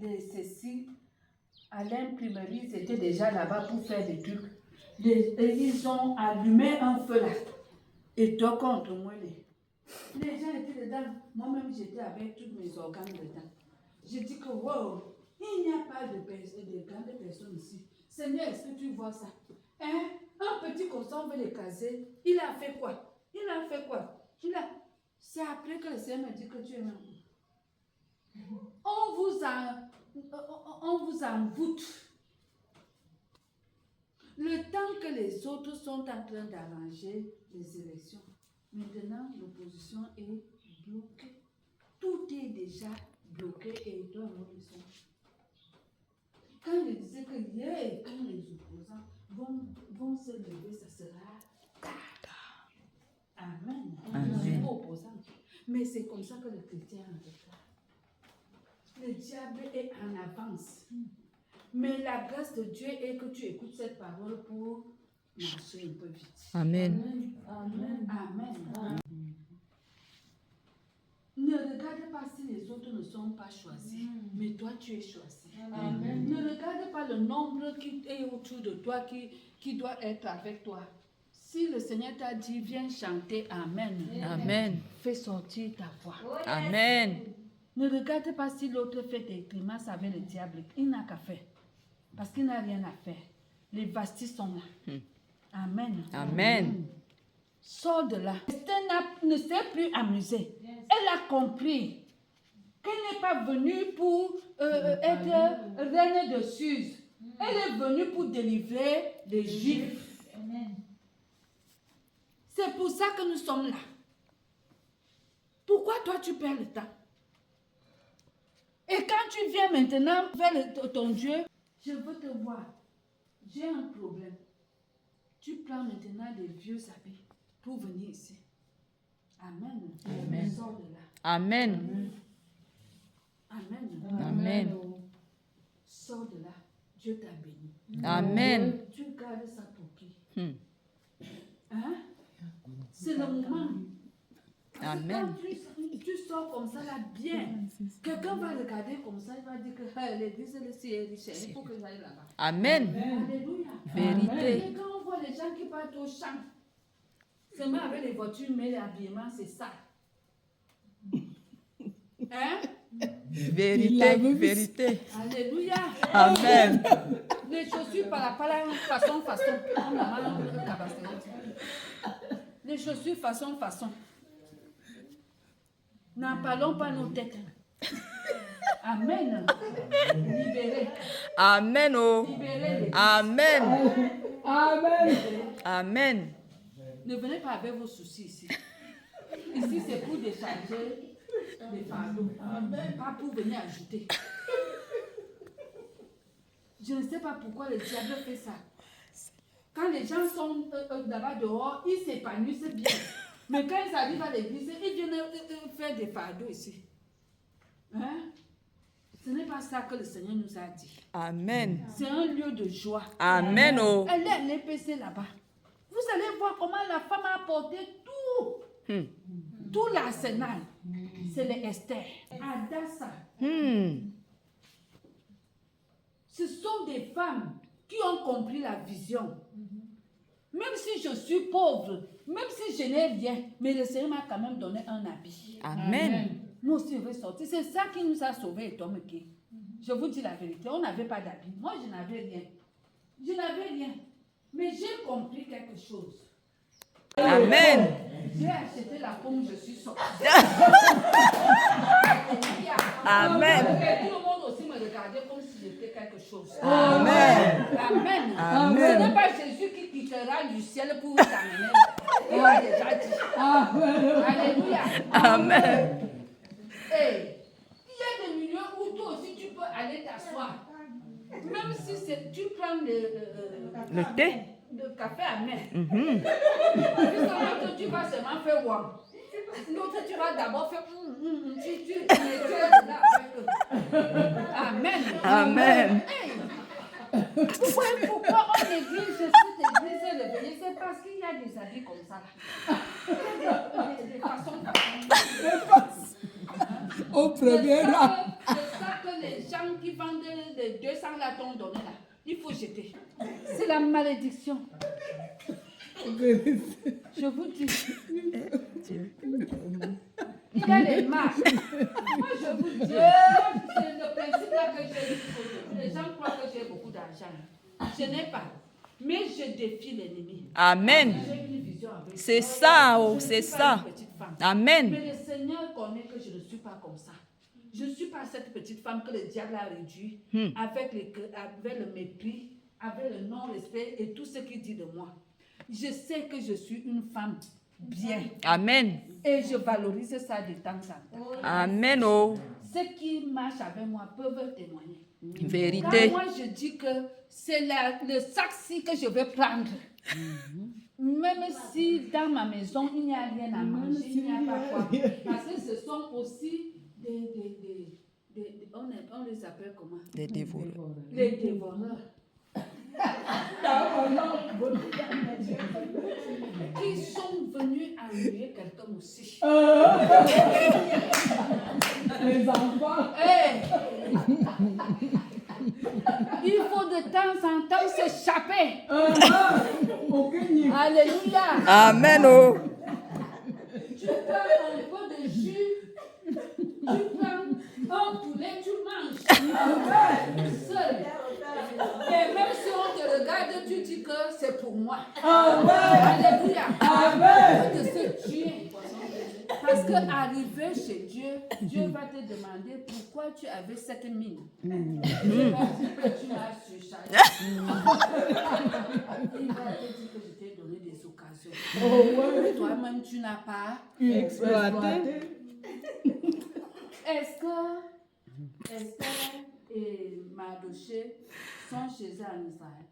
les ceci, à l'imprimerie, ils étaient déjà là-bas pour faire des trucs. Et ils ont allumé un feu là. Et toi contre moi, les gens étaient dedans. Moi-même, j'étais avec tous mes organes dedans. J'ai dit que, wow, il n'y a pas de grandes personnes ici. Seigneur, est-ce que tu vois ça? Hein? Un petit constant veut l'écraser. Il a fait quoi? C'est après que le Seigneur me dit que tu es mort. On vous envoûte. Le temps que les autres sont en train d'arranger les élections, Maintenant, l'opposition est bloquée. Tout est déjà bloqué et il doit avoir le son. Quand il disait que quand les opposants vont se lever, ça sera tard. Amen. Amen. Je suis pas opposant. Mais c'est comme ça que le chrétien est en retard. Le diable est en avance. Mais la grâce de Dieu est que tu écoutes cette parole pour marcher un peu vite. Amen. Amen. Amen. Ne regarde pas si les autres ne sont pas choisis, mais toi tu es choisi. Amen. Ne regarde pas le nombre qui est autour de toi, qui doit être avec toi. Si le Seigneur t'a dit, viens chanter Amen, Amen. fais sortir ta voix. Amen. Ne regarde pas si l'autre fait des grimaces avec le diable. Il n'a qu'à faire. Parce qu'il n'a rien à faire. Les vastis sont là. Amen. Amen. Sors de là. Esther ne s'est plus amusée. Elle a compris qu'elle n'est pas venue pour être reine de Suse. Elle est venue pour délivrer les Juifs. C'est pour ça que nous sommes là. Pourquoi toi tu perds le temps? Et quand tu viens maintenant vers ton Dieu, je veux te voir. J'ai un problème. Tu prends maintenant des vieux habits pour venir ici. Amen. Amen. Sors de là. Amen. Amen. Amen. Sors de là. Dieu t'a béni. Amen. Tu gardes ça pour qui? Hmm. C'est le moment. Amen. Quand tu sors comme ça là, bien. Quelqu'un va regarder comme ça, il va dire que l'église est riche, il faut que j'aille là-bas. Amen. Alléluia. Vérité. Et quand on voit les gens qui partent au champ, seulement avec les voitures, mais l'habillement, c'est ça. Hein? Vérité. Vérité. Alléluia. Amen. Les chaussures par la façon. Les chaussures façon. N'en parlons pas nos têtes. Amen. Libérez. Amen. Oh. Libérez. Amen. Amen. Amen. Ne venez pas avec vos soucis ici. Ici, c'est pour décharger les fardeaux. Pas pour venir ajouter. Je ne sais pas pourquoi le diable fait ça. Quand les gens sont là-bas dehors, ils s'épanouissent bien. Mais quand ils arrivent à l'église, ils viennent faire des fardeaux ici. Hein? Ce n'est pas ça que le Seigneur nous a dit. Amen. C'est un lieu de joie. Amen. Oh. Elle est à l'EPC là-bas. Vous allez voir comment la femme a apporté tout. Tout l'arsenal. C'est les Esther. Adassa. Ce sont des femmes qui ont compris la vision. Même si je suis pauvre, même si je n'ai rien, mais le Seigneur m'a quand même donné un habit. Amen. Moi aussi, je vais sortir. C'est ça qui nous a sauvés, et Tom Kay. Je vous dis la vérité, on n'avait pas d'habit. Moi, je n'avais rien. Je n'avais rien. Mais j'ai compris quelque chose. Amen. J'ai acheté la pomme, je suis sortie. Amen. Et tout le monde aussi me regardait comme si j'étais quelque chose. Amen. Amen. Amen. Ce n'est pas Jésus qui quittera du ciel pour t'amener. Il a déjà dit. Alléluia. Amen. Hey, il y a des milieux où toi aussi tu peux aller t'asseoir. Même si tu prends Le thé. le café à main. L'autre, tu vas seulement faire wam. L'autre, tu vas d'abord faire tu es là avec eux. Amen. Amen. Hey. Pourquoi on néglige cette église réveillée? C'est parce qu'il y a des habits comme ça là. Des façons. Au premier rang. C'est ça que les gens qui vendent les 200 là t'ont donné là. Il faut jeter. C'est la malédiction. Je vous dis. Il y a les marques. Moi, je vous dis. C'est le principe là que j'ai dit aujourd'hui. Les gens croient que j'ai beaucoup d'argent. Je n'ai pas. Mais je défie l'ennemi. Amen. J'ai une vision avec C'est ça, oh, Je ne c'est suis pas ça. une petite femme. Amen. Mais le Seigneur connaît que je ne suis pas comme ça. Je ne suis pas cette petite femme que le diable a réduit avec le mépris, avec le non-respect et tout ce qu'il dit de moi. Je sais que je suis une femme bien. Amen. Et je valorise ça de temps en temps. Amen. Oh. Ceux qui marchent avec moi peuvent témoigner. Vérité. Quand moi je dis que c'est le sac-ci que je vais prendre, même si dans ma maison il n'y a rien à manger, il n'y a pas quoi. Parce que ce sont aussi on les appelle comment? Des dévoreurs. Les dévoreurs. Qui sont venus ennuyer quelqu'un aussi. Les enfants. Hey! Il faut de temps en temps s'échapper. Aucun niveau. Alléluia. Amen. Oh. Tu prends un peu de jus, tu prends un poulet, tu manges. Seul. Et même si on te regarde, tu dis que c'est pour moi. Alléluia. Amen. De se tuer. Parce qu'arriver chez Dieu, Dieu va te demander pourquoi tu avais cette mine. Dieu va dire que tu as surchargé. Il va te dire que je t'ai donné des occasions. Toi-même, tu n'as pas. Exploité. Est-ce que Esther et Mardoché sont chez eux en Israël?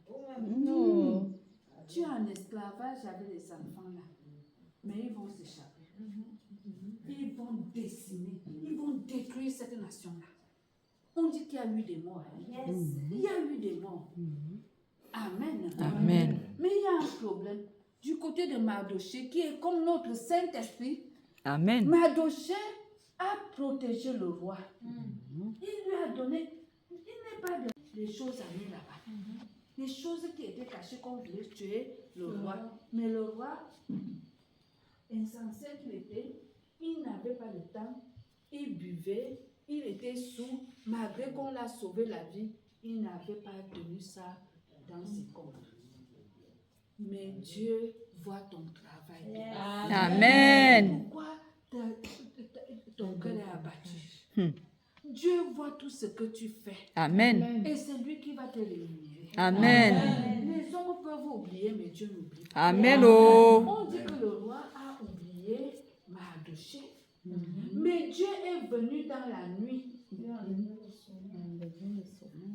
Non. Tu es en esclavage avec les enfants là. Mais ils vont s'échapper. Ils vont décimer. Ils vont détruire cette nation-là. On dit qu'il y a eu des morts. Il y a eu des morts. Amen. Amen. Mais il y a un problème. Du côté de Mardoché, qui est comme notre Saint-Esprit, Amen. Mardoché a protégé le roi. Il lui a donné, il n'est pas des choses à lui là-bas. Des choses qui étaient cachées qu'on voulait tuer le roi. Mais le roi, insensé qu'il était, il n'avait pas le temps, il buvait, il était sourd, malgré qu'on l'a sauvé la vie, il n'avait pas tenu ça dans ses comptes. Mais Dieu voit ton travail. Amen. Pourquoi ton cœur est abattu? Dieu voit tout ce que tu fais. Amen. Et c'est lui qui va te rémunérer. Amen. Les hommes peuvent oublier, mais Dieu n'oublie pas. Amen. Oh. On dit que le roi a oublié Mardoché. Mais Dieu est venu dans la nuit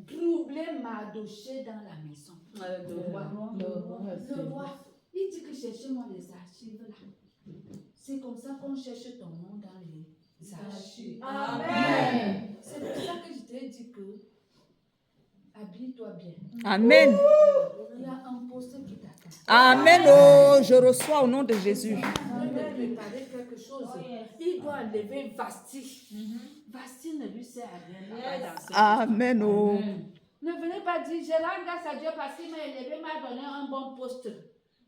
troubler Mardoché dans la maison. Le roi, il dit que cherchez-moi les archives là. C'est comme ça qu'on cherche ton nom dans les archives. Amen. C'est pour ça que je t'ai dit que habille-toi bien. Amen. Il y a un poste qui t'attend. Amen. Oh, je reçois au nom de Jésus. Il doit préparer quelque chose. Il doit enlever Vasti. Vasti ne lui sert à rien. Dans ce Amen. Oh. ne venez pas dire, je rends grâce à Dieu parce qu'il m'a élevé, m'a donné un bon poste.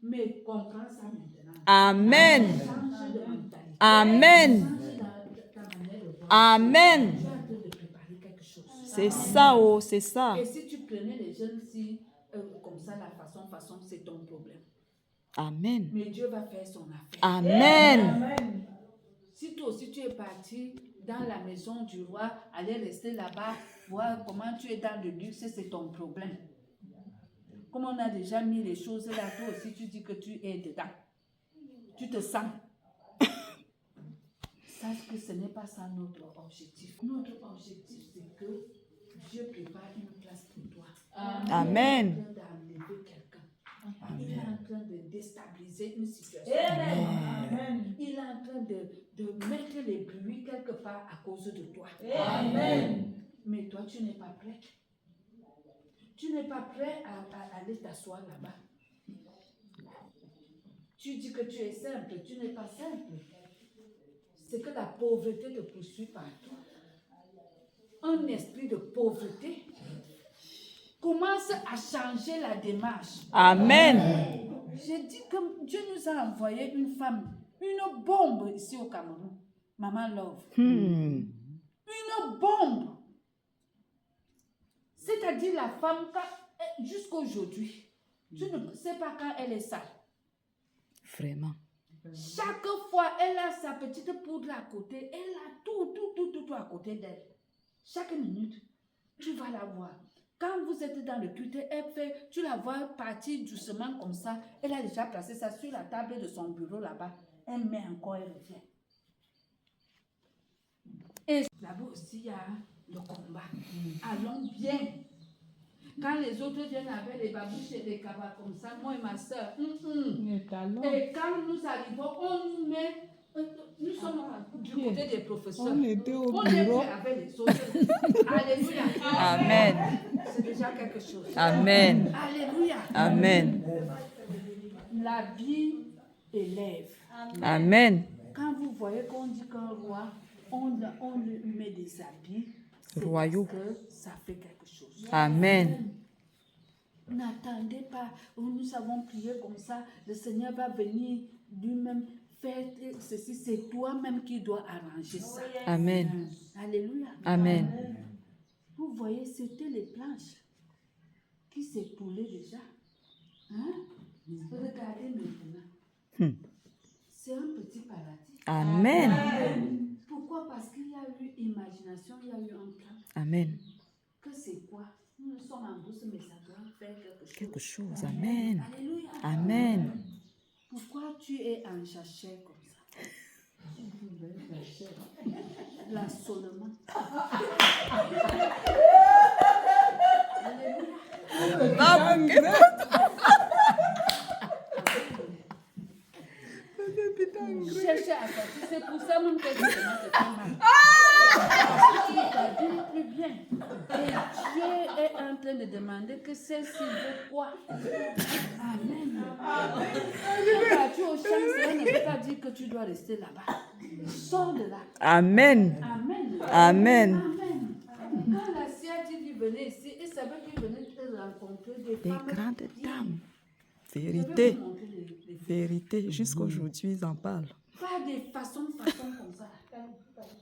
Mais comprends ça maintenant. Amen. Change de mentalité. Amen. Change ta manière de voir. Amen. Tu es en train de préparer quelque chose. C'est ça, oh, c'est ça. Et si tu prenais les jeunes si, comme ça, la façon, c'est ton problème. Amen. Mais Dieu va faire son affaire. Amen. Si toi aussi tu es parti dans la maison du roi, aller rester là-bas, voir comment tu es dans le luxe, c'est ton problème. Comme on a déjà mis les choses là, toi aussi tu dis que tu es dedans. Tu te sens. Sache que ce n'est pas ça notre objectif. Notre objectif, c'est que Dieu prépare une place pour toi. Amen. Il est en train d'enlever quelqu'un. Il est en train de déstabiliser une situation. Amen. Il est en train de mettre les bruits quelque part à cause de toi. Amen. Mais toi, tu n'es pas prêt. Tu n'es pas prêt à aller t'asseoir là-bas. Tu dis que tu es simple. Tu n'es pas simple. C'est que la pauvreté te poursuit partout. Un esprit de pauvreté commence à changer la démarche. Amen. J'ai dit que Dieu nous a envoyé une femme, une bombe ici au Cameroun. Maman Love. Une bombe. C'est-à-dire la femme, jusqu'à aujourd'hui, tu ne sais pas quand elle est sale. Vraiment. Chaque fois, elle a sa petite poudre à côté. Elle a tout à côté d'elle. Chaque minute, tu vas la voir. Quand vous êtes dans le culte, tu la vois partir doucement comme ça. Elle a déjà placé ça sur la table de son bureau là-bas. elle met encore, elle revient. Et là-bas aussi, il y a le combat. Allons bien. Quand les autres viennent avec les babouches et les cabas comme ça, moi et ma soeur, et quand nous arrivons, on nous met, nous sommes du côté des professeurs. On était au On est bureau. prêt avec les autres. Alléluia. Amen. C'est déjà quelque chose. Amen. Alléluia. Amen. L'habit élève. Amen. Quand vous voyez qu'on dit qu'un roi, on lui met des habits, c'est Royaux. parce que ça fait quelque chose. Amen. N'attendez pas, nous avons prié comme ça, le Seigneur va venir lui-même faire ceci, c'est toi-même qui dois arranger ça. Amen. Alléluia. Amen. Vous voyez, c'était les planches qui s'écoulaient déjà. Hein? Regardez maintenant. C'est un petit paradis. Amen. Pourquoi? Parce qu'il y a eu imagination, il y a eu un plan. Amen. Que c'est quoi? Nous sommes en bourse, mais ça doit faire quelque chose. Quelque chose. Amen. Alléluia. Amen. Pourquoi tu es en jachère comme ça? L'assolement. Alléluia. Cherchez à sortir. C'est pour ça même que je demande de faire mal. Parce que tu t'habilles plus bien. Et Dieu est en train de demander que celle-ci veut quoi? Amen. Quand tu es au champ, cela ne veut pas dire que tu dois rester là-bas. Sors de là. Amen. Amen. Amen. Amen. Quand la sciatique venait ici, il savait qu'il venait de rencontrer des Des femmes. grandes dames. Je vais Vérité. vous montrer les femmes. Vérité. Jusqu'aujourd'hui, ils en parlent. Pas des façons comme ça.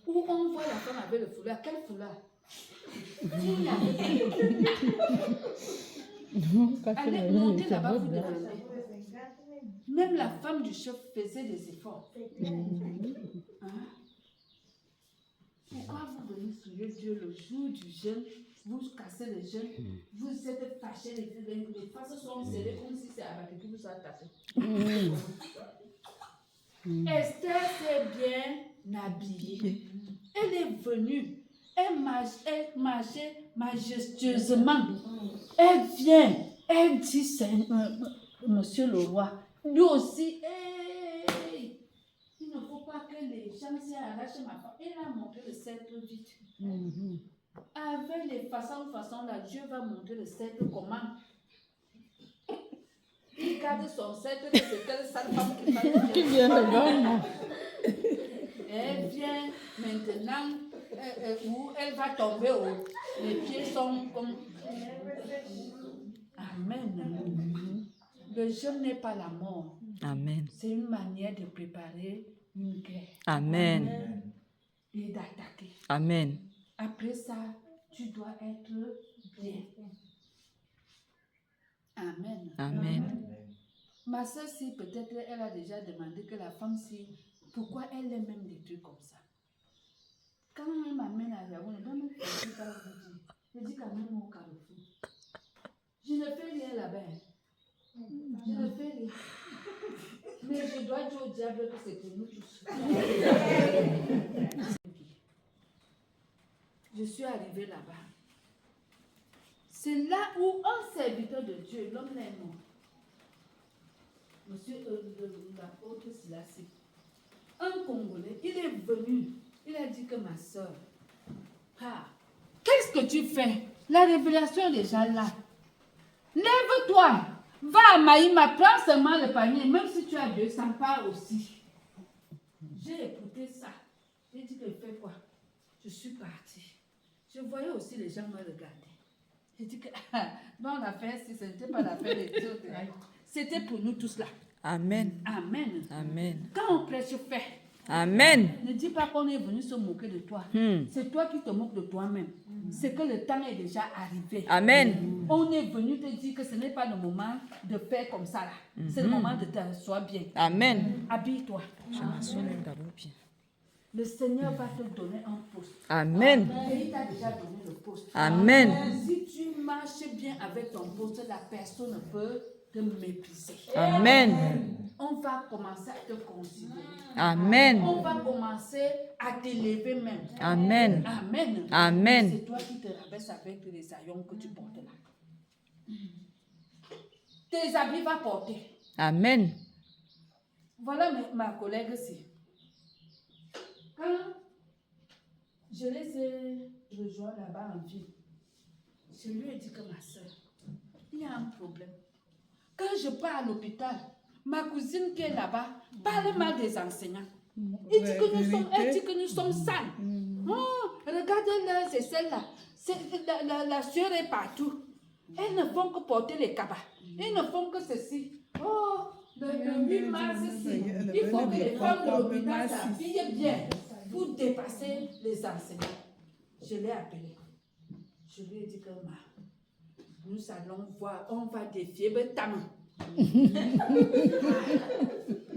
Où on voit la femme avec le foulard. Quel foulard? Allez monter là-bas, vous demandez. Même la femme du chef faisait des efforts. Hein? Pourquoi vous venez souiller Dieu le jour du jeûne? Vous cassez les jeûnes, vous êtes fâchés, les faces sont serrées comme si c'est Abaké qui vous a tapé. Esther s'est bien habillée. Elle est venue. Elle marchait majestueusement. Elle vient. Elle dit, monsieur le roi, lui aussi, hey, il ne faut pas que les gens s'y arrachent ma femme. Elle a montré le cercle vite. Avec les façons là, Dieu va montrer le cercle comment. Il garde son cercle, c'est quelle sale femme qui vient de voir. Elle vient maintenant où elle va tomber haut. Les pieds sont comme. Amen. Le jeûne n'est pas la mort. Amen. C'est une manière de préparer une guerre. Amen. Et d'attaquer. Amen. Après ça, tu dois être bien. Amen. Amen. Ma soeur, si peut-être elle a déjà demandé que la femme, si, pourquoi elle aime même des trucs comme ça. Quand elle m'amène à Yaoundé, je dis quand même au Carrefour. Je ne fais rien là-bas. Je ne fais rien. Mais je dois dire au diable que c'est pour nous tous. Je suis arrivée là-bas. C'est là où un serviteur de Dieu, l'homme est mort. Monsieur l'apôtre Silassi, un Congolais, il est venu. Il a dit que ma soeur, qu'est-ce que tu fais? La révélation est déjà là. Lève-toi, va à Maïma, prends seulement le panier, même si tu as 200 parts aussi. J'ai écouté ça. J'ai dit que fais quoi? Je suis partie. Je voyais aussi les gens me regarder. J'ai dit que dans l'affaire, si ce n'était pas l'affaire des autres, c'était pour nous tous là. Amen. Amen. Amen. Quand on prêche, fais. Amen. Ne dis pas qu'on est venu se moquer de toi. C'est toi qui te moques de toi-même. C'est que le temps est déjà arrivé. Amen. On est venu te dire que ce n'est pas le moment de faire comme ça là. C'est le moment de t'asseoir bien. Amen. Habille-toi. Je m'assois même d'abord bien. Le Seigneur va te donner un poste. Amen. Et il t'a déjà donné le poste. Amen. Si tu marches bien avec ton poste, la personne ne peut te mépriser. Amen. On on va commencer à te considérer. Amen. On va commencer à t'élever même. Amen. Amen. Amen. C'est toi qui te rabaisse avec les haillons que tu portes là. Tes habits va porter. Amen. Voilà ma collègue ici. Quand je les ai rejoints là-bas en ville, je lui ai dit que ma soeur, il y a un problème. Quand je pars à l'hôpital, ma cousine qui est là-bas parle mal des enseignants. Elle dit que nous sommes sales. Oh, regardez-le, c'est celle-là. La soeur est partout. Elles ne font que porter les cabas. Elles ne font que ceci. Oh, le 8 mars ici, il faut que les femmes de l'hôpital s'habillent bien pour dépasser les enseignants. Je l'ai appelé. Je lui ai dit que nous allons voir, on va défier Betama.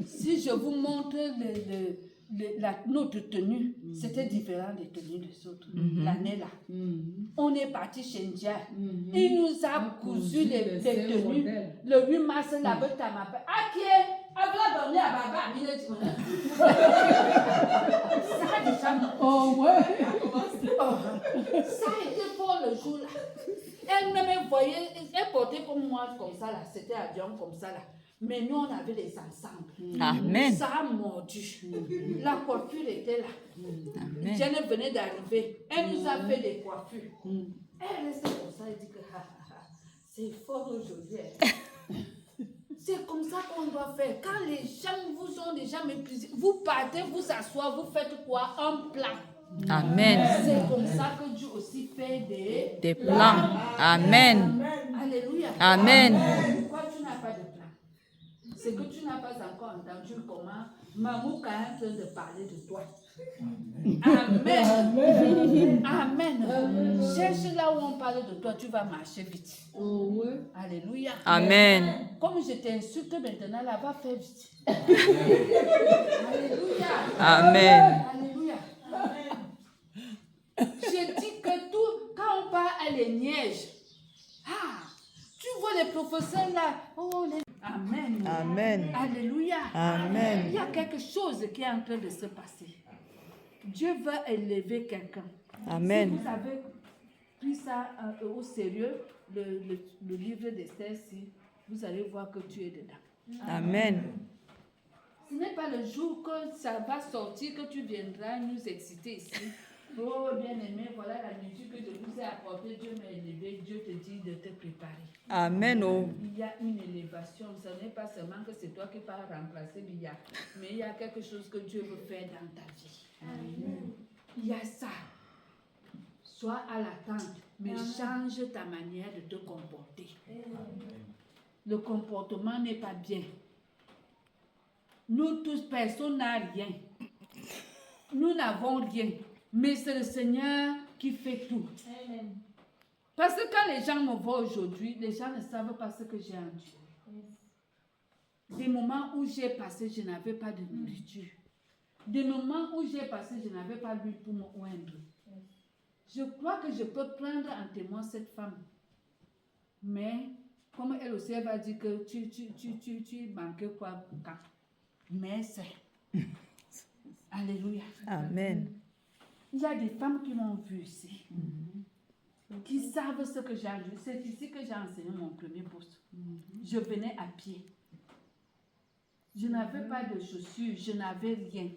Si je vous montre notre tenue, c'était différent des tenues des autres. L'année là, on est parti chez Ndia. Il nous a cousu les tenues. Le 8 mars, la Betama. Ah, qui est? Ça a déjà. Oh, ouais. Ça a été fort le jour là. Elle me voyait, elle portait comme moi comme ça là, c'était avion comme ça là. Mais nous on avait les ensembles. Amen. Ça a mordu. La coiffure était là. Amen. Jeanne venait d'arriver. Elle nous a fait des coiffures. Elle restait comme ça, elle dit que c'est fort aujourd'hui. C'est comme ça qu'on doit faire. Quand les gens vous ont déjà méprisé, vous partez, vous asseyez, vous faites quoi? Un plat. Amen. C'est comme ça que Dieu aussi fait des plans. Amen. Alléluia. Amen. Pourquoi tu n'as pas de plan? C'est que tu n'as pas encore entendu comment Mamouka est en train de parler de toi. Amen. Amen. Cherche là où on parle de toi, tu vas marcher vite. Alléluia. Amen. Comme je t'insulte maintenant, là, va faire vite. Alléluia. Amen. Alléluia. Je dis que tout, quand on part à les neiges, tu vois les professeurs là, Amen. Amen. Alléluia. Amen. Il y a quelque chose qui est en train de se passer. Dieu va élever quelqu'un. Amen. Si vous avez pris ça au sérieux, le livre d'Esther, vous allez voir que tu es dedans. Amen. Ce n'est pas le jour que ça va sortir que tu viendras nous exciter ici. Oh bien-aimé, voilà la nourriture que je vous ai apportée. Dieu m'a élevé. Dieu te dit de te préparer. Amen. Oh. Il y a une élévation. Ce n'est pas seulement que c'est toi qui vas remplacer Bia, mais il y a quelque chose que Dieu veut faire dans ta vie. Amen. Il y a ça. Sois à l'attente, mais change ta manière de te comporter. Amen. Le comportement n'est pas bien. Nous tous, personne n'a rien. Nous n'avons rien. Mais c'est le Seigneur qui fait tout. Amen. Parce que quand les gens me voient aujourd'hui, les gens ne savent pas ce que j'ai enduré. Des moments où j'ai passé, je n'avais pas de nourriture. Des moments où j'ai passé, je n'avais pas d'huile pour me oindre. Je crois que je peux prendre en témoin cette femme. Mais, comme elle aussi, elle va dire que tu manquais quoi quand? Mais c'est. Alléluia. Amen. Il y a des femmes qui m'ont vu ici, qui savent ce que j'ai enseigné. C'est ici que j'ai enseigné mon premier poste. Je venais à pied. Je n'avais pas de chaussures, je n'avais rien.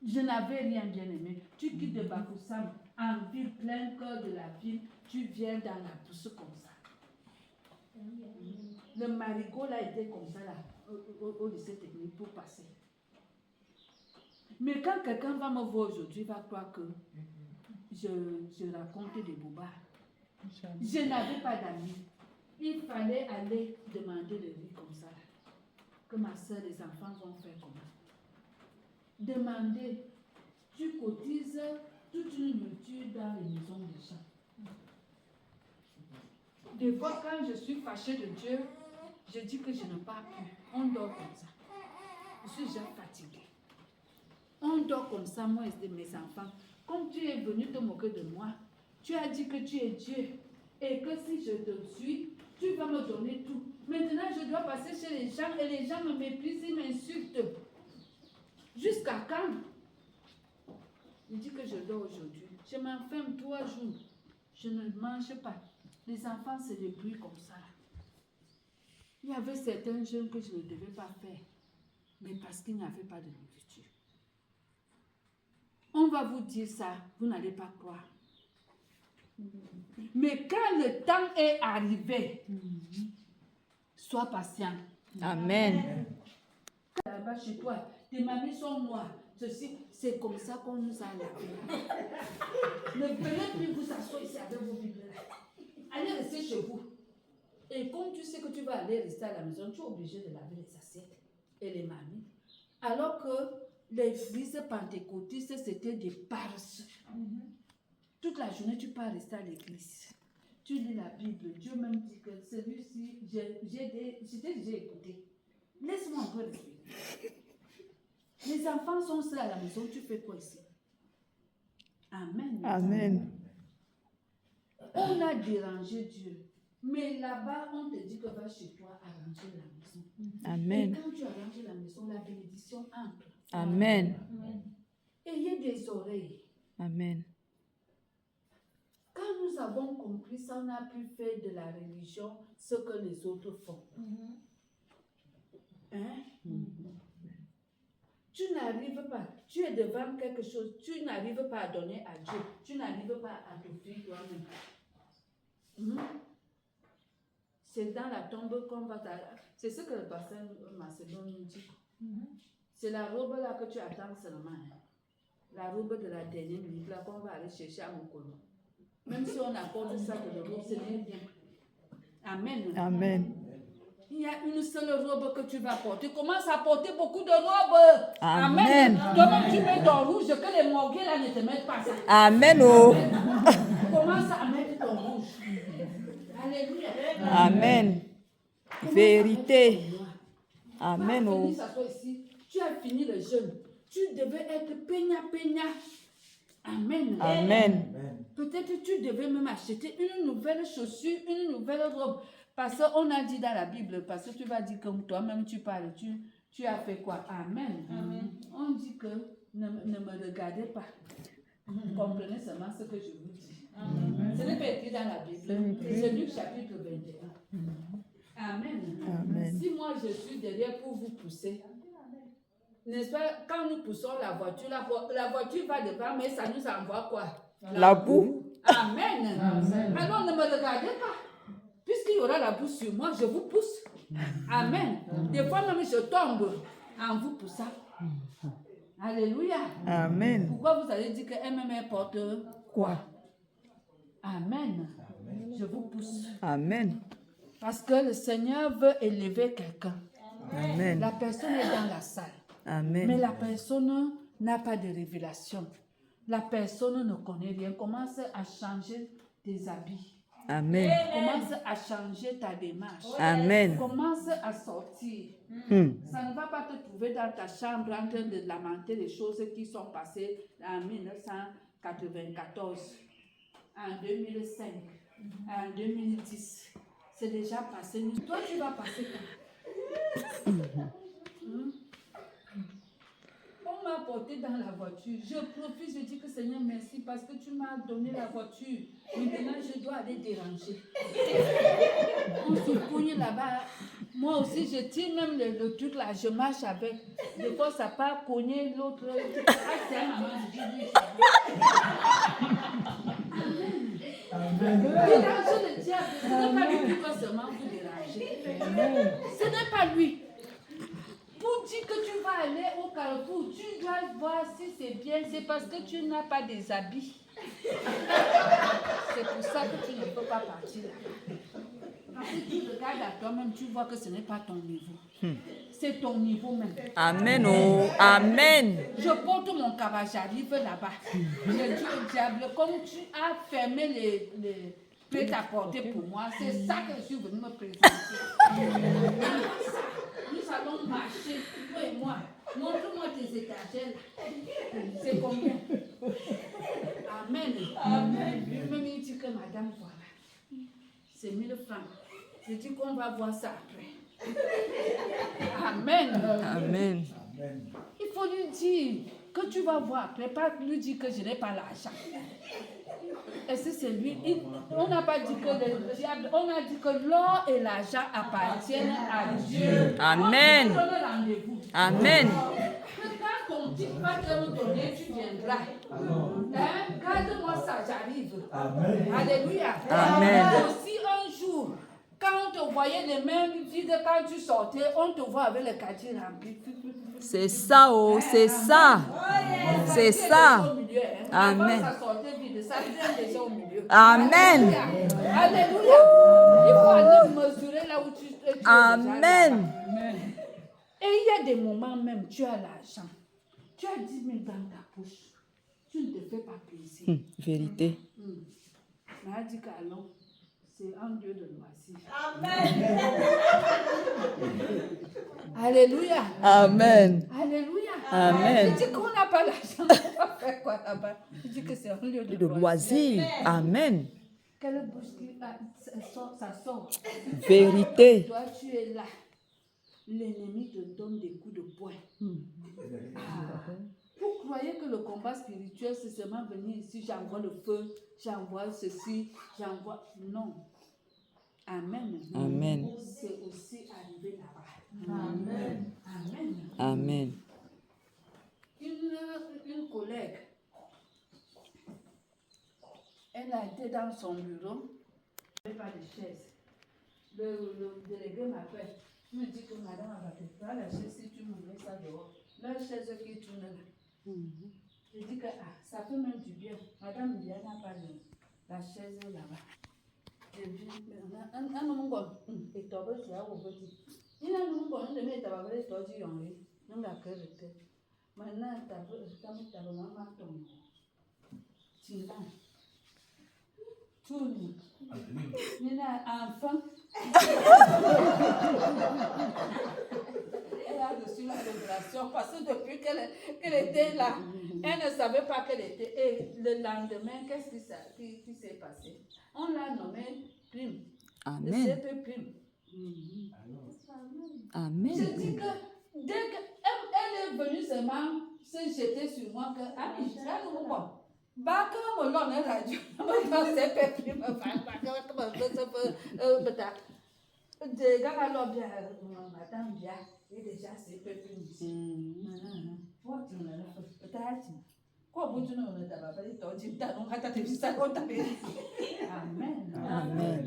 Je n'avais rien, bien aimé. Tu quittes de Bafoussam, en ville, plein cœur de la ville, tu viens dans la bourse comme ça. Le marigot là était comme ça là, au lycée technique pour passer. Mais quand quelqu'un va me voir aujourd'hui, il va croire que je raconte des bobards. Je n'avais pas d'amis. Il fallait aller demander le riz comme ça. Que ma soeur, les enfants vont faire comment? Demander. Tu cotises toute une nourriture dans les maisons des gens. Des fois, quand je suis fâchée de Dieu, je dis que je ne pars plus. On dort comme ça. Je suis déjà fatiguée. On dort comme ça, moi et mes enfants. Comme tu es venu te moquer de moi, tu as dit que tu es Dieu. Et que si je te suis, Tu vas me donner tout. Maintenant, je dois passer chez les gens et les gens me méprisent, ils m'insultent. Jusqu'à quand? Il dit que je dors aujourd'hui. Je m'enferme 3 jours. Je ne mange pas. Les enfants se débrouillent comme ça. Il y avait certains jeunes que je ne devais pas faire. Mais parce qu'il n'y avait pas de nourriture. On va vous dire ça, vous n'allez pas croire. Mais quand le temps est arrivé, sois patient. Amen. Là-bas chez toi, tes mamies sont noires. Ceci, c'est comme ça qu'on nous a lavés. Ne venez plus vous asseoir ici avec vos Bibles. Allez rester chez vous. Et comme tu sais que tu vas aller rester à la maison, tu es obligé de laver les assiettes et les mamies. Alors que les églises pentecôtistes, c'était des paresseux. Toute la journée, tu peux rester à l'église. Tu lis la Bible. Dieu même dit que celui-ci, j'ai déjà écouté. Laisse-moi un peu respirer. Les enfants sont seuls à la maison, tu fais quoi ici? Amen. Amen. On a dérangé Dieu. Mais là-bas, on te dit que va chez toi arranger la maison. Amen. Et quand tu arranges la maison, la bénédiction entre. Amen. Ayez des oreilles. Amen. Quand nous avons compris ça, on a pu faire de la religion ce que les autres font. Hein? Tu n'arrives pas, tu es devant quelque chose, tu n'arrives pas à donner à Dieu, tu n'arrives pas à t'offrir toi-même. C'est dans la tombe qu'on va t'arracher. C'est ce que le pasteur Macédon nous dit. C'est la robe là que tu attends seulement. Hein. La robe de la dernière minute là qu'on va aller chercher à Mokolo. Même si on apporte ça de la robe, ce n'est rien. Amen. Amen. Il y a une seule robe que tu vas porter. Commence à porter beaucoup de robes. Amen. Toi-même, tu mets ton rouge, que les morgués là ne te mettent pas ça. Amen. Oh. Commence à mettre ton rouge. Alléluia. Amen. Vérité. Amen. Oh. Ici. Tu as fini le jeûne. Tu devais être peigna. Amen. Amen. Peut-être tu devais même acheter une nouvelle chaussure, une nouvelle robe. Parce qu'on a dit dans la Bible, parce que tu vas dire que toi-même tu parles, tu as fait quoi? Amen. On dit que ne me regardez pas. Comprenez seulement ce que je vous dis. Ce n'est pas écrit dans la Bible. C'est Luc chapitre 21. Amen. Si moi je suis derrière pour vous pousser, n'est-ce pas, quand nous poussons la voiture va devant, mais ça nous envoie quoi? La boue. Amen. Alors ne me regardez pas. Puisqu'il y aura la boue sur moi, je vous pousse. Amen. Des fois même je tombe en vous poussant. Alléluia. Amen. Pourquoi vous allez dire que MMA porte quoi? Amen. Je vous pousse. Amen. Parce que le Seigneur veut élever quelqu'un. Amen. La personne est dans la salle. Amen. Mais la personne n'a pas de révélation. La personne ne connaît rien. Commence à changer tes habits. Amen. Commence à changer ta démarche. Amen. Commence à sortir. Ça ne va pas te trouver dans ta chambre en train de lamenter les choses qui sont passées en 1994, en 2005, en 2010. C'est déjà passé. Toi, tu vas passer quand? On m'a porté dans la voiture. Je profite, je dis que Seigneur, merci parce que tu m'as donné la voiture. Maintenant, je dois aller déranger. On se cogne là-bas. Moi aussi, je tire même le truc là, je marche avec. Des fois, ça part cogner l'autre. Ah, c'est un maman, je dis oui. Déranger le diable, ce n'est pas lui qui doit seulement vous déranger. Ce n'est pas lui. Pour dire que tu vas aller au carrefour, tu dois voir si c'est bien, c'est parce que tu n'as pas des habits. C'est pour ça que tu ne peux pas partir. Parce que tu regardes à toi-même, tu vois que ce n'est pas ton niveau. C'est ton niveau même. Amen. Oh. Amen. Je porte mon cabas, j'arrive là-bas. Je dis au diable, comme tu as fermé les prêt-à-porter pour moi, c'est ça que je suis venu me présenter. Nous allons marcher, toi et moi. Montre-moi tes étagères. C'est combien? Amen. Amen. Lui-même, il dit que madame, voilà. C'est 1000 francs. Je dis qu'on va voir ça après. Amen. Amen. Il faut lui dire que tu vas voir après, pas lui dire que je n'ai pas l'argent. Est-ce que c'est lui? On n'a pas dit que le diable, on a dit que l'or et l'argent appartiennent à Dieu. Amen. On donne rendez-vous. Amen. Que quand ton petit va te donner, tu viendras. Hein? Garde-moi ça, j'arrive. Alléluia. Amen. Aussi un jour, quand on te voyait les mains vides quand tu sortais, on te voit avec le quartier rempli. C'est ça, oh, c'est ça. C'est ça. Amen. Ça sortait vide, ça vient déjà au milieu. Amen. Alléluia. Il faut aller mesurer là où tu es. Amen. Et il y a des moments même, tu as l'argent. Tu as 10 000 dans ta poche. Tu ne te fais pas plaisir. Vérité. Mais elle dit qu'allons, c'est un Dieu de loisir. Alléluia. Amen. Alléluia. Amen. Je dis qu'on n'a pas l'argent, on va faire quoi là-bas? Je dis que c'est un lieu de De loisir. Amen. Quelle bouche qui ça sort. Vérité. Toi, tu es là. L'ennemi te donne des coups de poing. Vous croyez que le combat spirituel, c'est seulement venir ici, j'envoie le feu, j'envoie ceci, j'envoie... Non. Amen. Amen. C'est aussi arrivé là-bas. Amen. Amen. Amen. Une collègue, elle a été dans son bureau, il n'y avait pas de chaise. Le délégué m'appelle, il me dit que madame va te faire la chaise si tu me mets ça dehors. La chaise qui tourne là. Je dis que ça fait même du bien. Madame Diana n'a pas la chaise là-bas. Je dis, un homme bon, et toi, tu as ouvert. Il a un homme bon, on te met ta bague et toi, tu y en es. Non, la cœur était. Maintenant, tu as maman ton. Tu l'as. Tourne. Il a enfant. Elle a reçu la révélation parce que depuis qu'elle était là, elle ne savait pas qu'elle était. Et le lendemain, qu'est-ce qui s'est passé? On l'a nommée Prime. Amen. Le CP Prime. Amen. Je dis que dès qu'elle est venue seulement se jeter sur moi, que Ami, je vais nous voir. Bah, comme l'on est radio, je CP Prime, de gars bien, madame bien, et déjà c'est peu plus. Amen. Amen.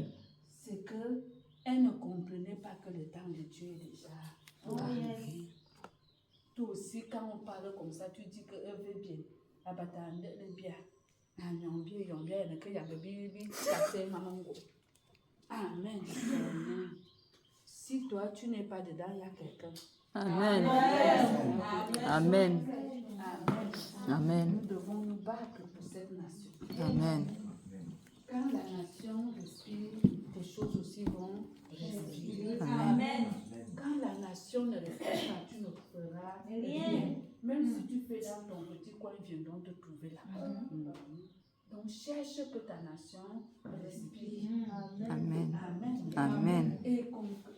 C'est que elle ne comprenait pas que le temps de Dieu est déjà arrivé. Toi aussi, quand on parle comme ça, tu dis qu'elle veut bien. La bataille est bien. Amen. Si toi, tu n'es pas dedans, il y a quelqu'un. Amen. Amen. Amen. Nous devons nous battre pour cette nation. Amen. Quand la nation respire, des choses aussi vont respirer. Amen. Quand la nation ne respire pas, tu ne feras rien. Même si tu fais dans ton petit coin, ils viendront te trouver là. Donc cherche que ta nation respire. Amen. Amen. Amen. Et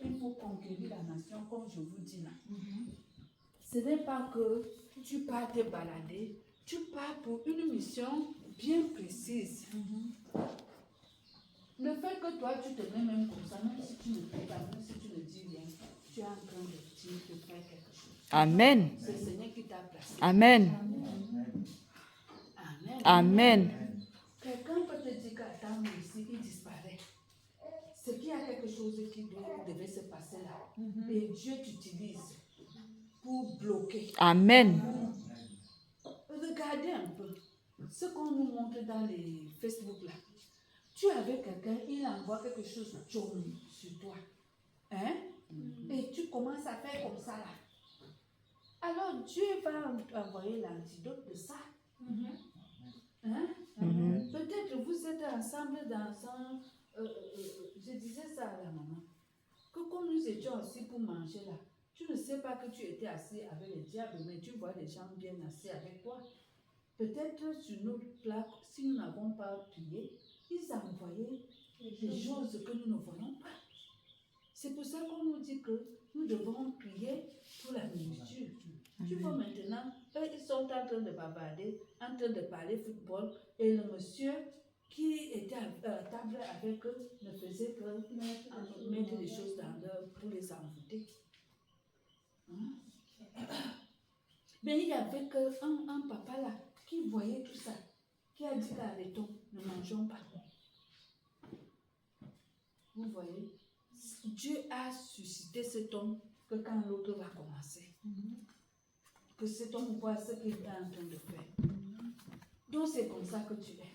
il faut conquérir la nation, comme je vous dis là. Ce n'est pas que tu pars te balader, tu pars pour une mission bien précise. Le fait que toi tu te mets même comme ça, même si tu ne fais pas, même si tu ne dis rien, tu es en train de faire quelque chose. Amen. C'est le Seigneur qui t'a placé. Amen. Amen. Amen. Quelqu'un peut te dire qu'attends, ici, il disparaît. C'est qu'il y a quelque chose qui devait se passer là. Et Dieu t'utilise pour bloquer. Amen. Regardez un peu ce qu'on nous montre dans les Facebook là. Tu es avec quelqu'un, il envoie quelque chose de jaune sur toi. Hein? Et tu commences à faire comme ça là. Alors Dieu va envoyer l'antidote de ça. Hein? Peut-être vous êtes ensemble dans un... je disais ça à la maman. Que comme nous étions assis pour manger là, tu ne sais pas que tu étais assis avec le diable, mais tu vois les gens bien assis avec toi. Peut-être sur notre plaque, si nous n'avons pas prié, ils envoyaient des choses que nous ne voyons pas. C'est pour ça qu'on nous dit que nous devons prier pour la nourriture. Tu vois maintenant, eux, ils sont en train de bavarder, en train de parler football, et le monsieur qui était à table avec eux ne faisait que mettre des choses dans leur pour les envoûter. Hein? Mais il y avait un papa là qui voyait tout ça, qui a dit arrêtons, ne mangeons pas. Vous voyez, Dieu a suscité cet homme que quand l'autre va commencer, que cet homme voit ce qu'il est en train de faire. Donc c'est comme ça que tu es.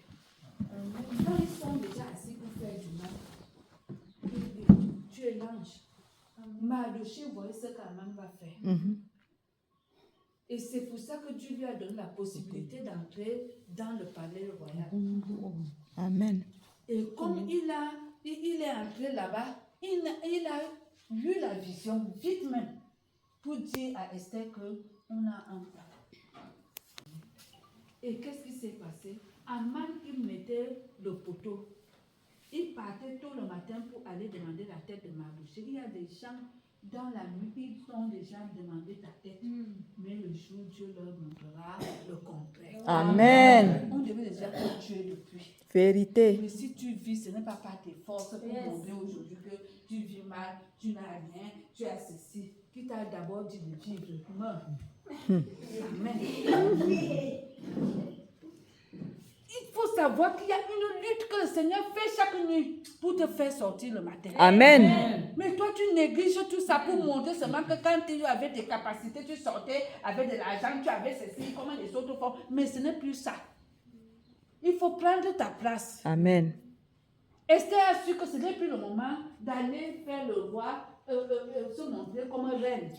Quand ils sont déjà assis pour faire du mal, tu es l'ange. Mardochée voyait ce qu'Aman va faire. Et c'est pour ça que Dieu lui a donné la possibilité d'entrer dans le palais royal. Amen. Et comme il est entré là-bas, il a eu la vision vite même pour dire à Esther qu'on a un plan. Et qu'est-ce qui s'est passé? Aman, il mettait le poteau. Il partait tôt le matin pour aller demander la tête de Mardochée. Il y a des gens dans la nuit, ils ont déjà demandé ta tête. Mais le jour, Dieu leur montrera le contraire. Amen. On devait déjà te tuer depuis. Vérité. Mais si tu vis, ce n'est pas par tes forces pour montrer aujourd'hui que tu vis mal, tu n'as rien, tu as ceci. Qui t'a d'abord dit de vivre, meurs. Amen. Il faut savoir qu'il y a une lutte que le Seigneur fait chaque nuit pour te faire sortir le matin. Amen. Mais toi, tu négliges tout ça pour montrer seulement que quand tu avais des capacités, tu sortais avec de l'argent, tu avais ceci, comme les autres font. Mais ce n'est plus ça. Il faut prendre ta place. Amen. Esther a su que ce n'est plus le moment d'aller faire le roi, se montrer comme reine.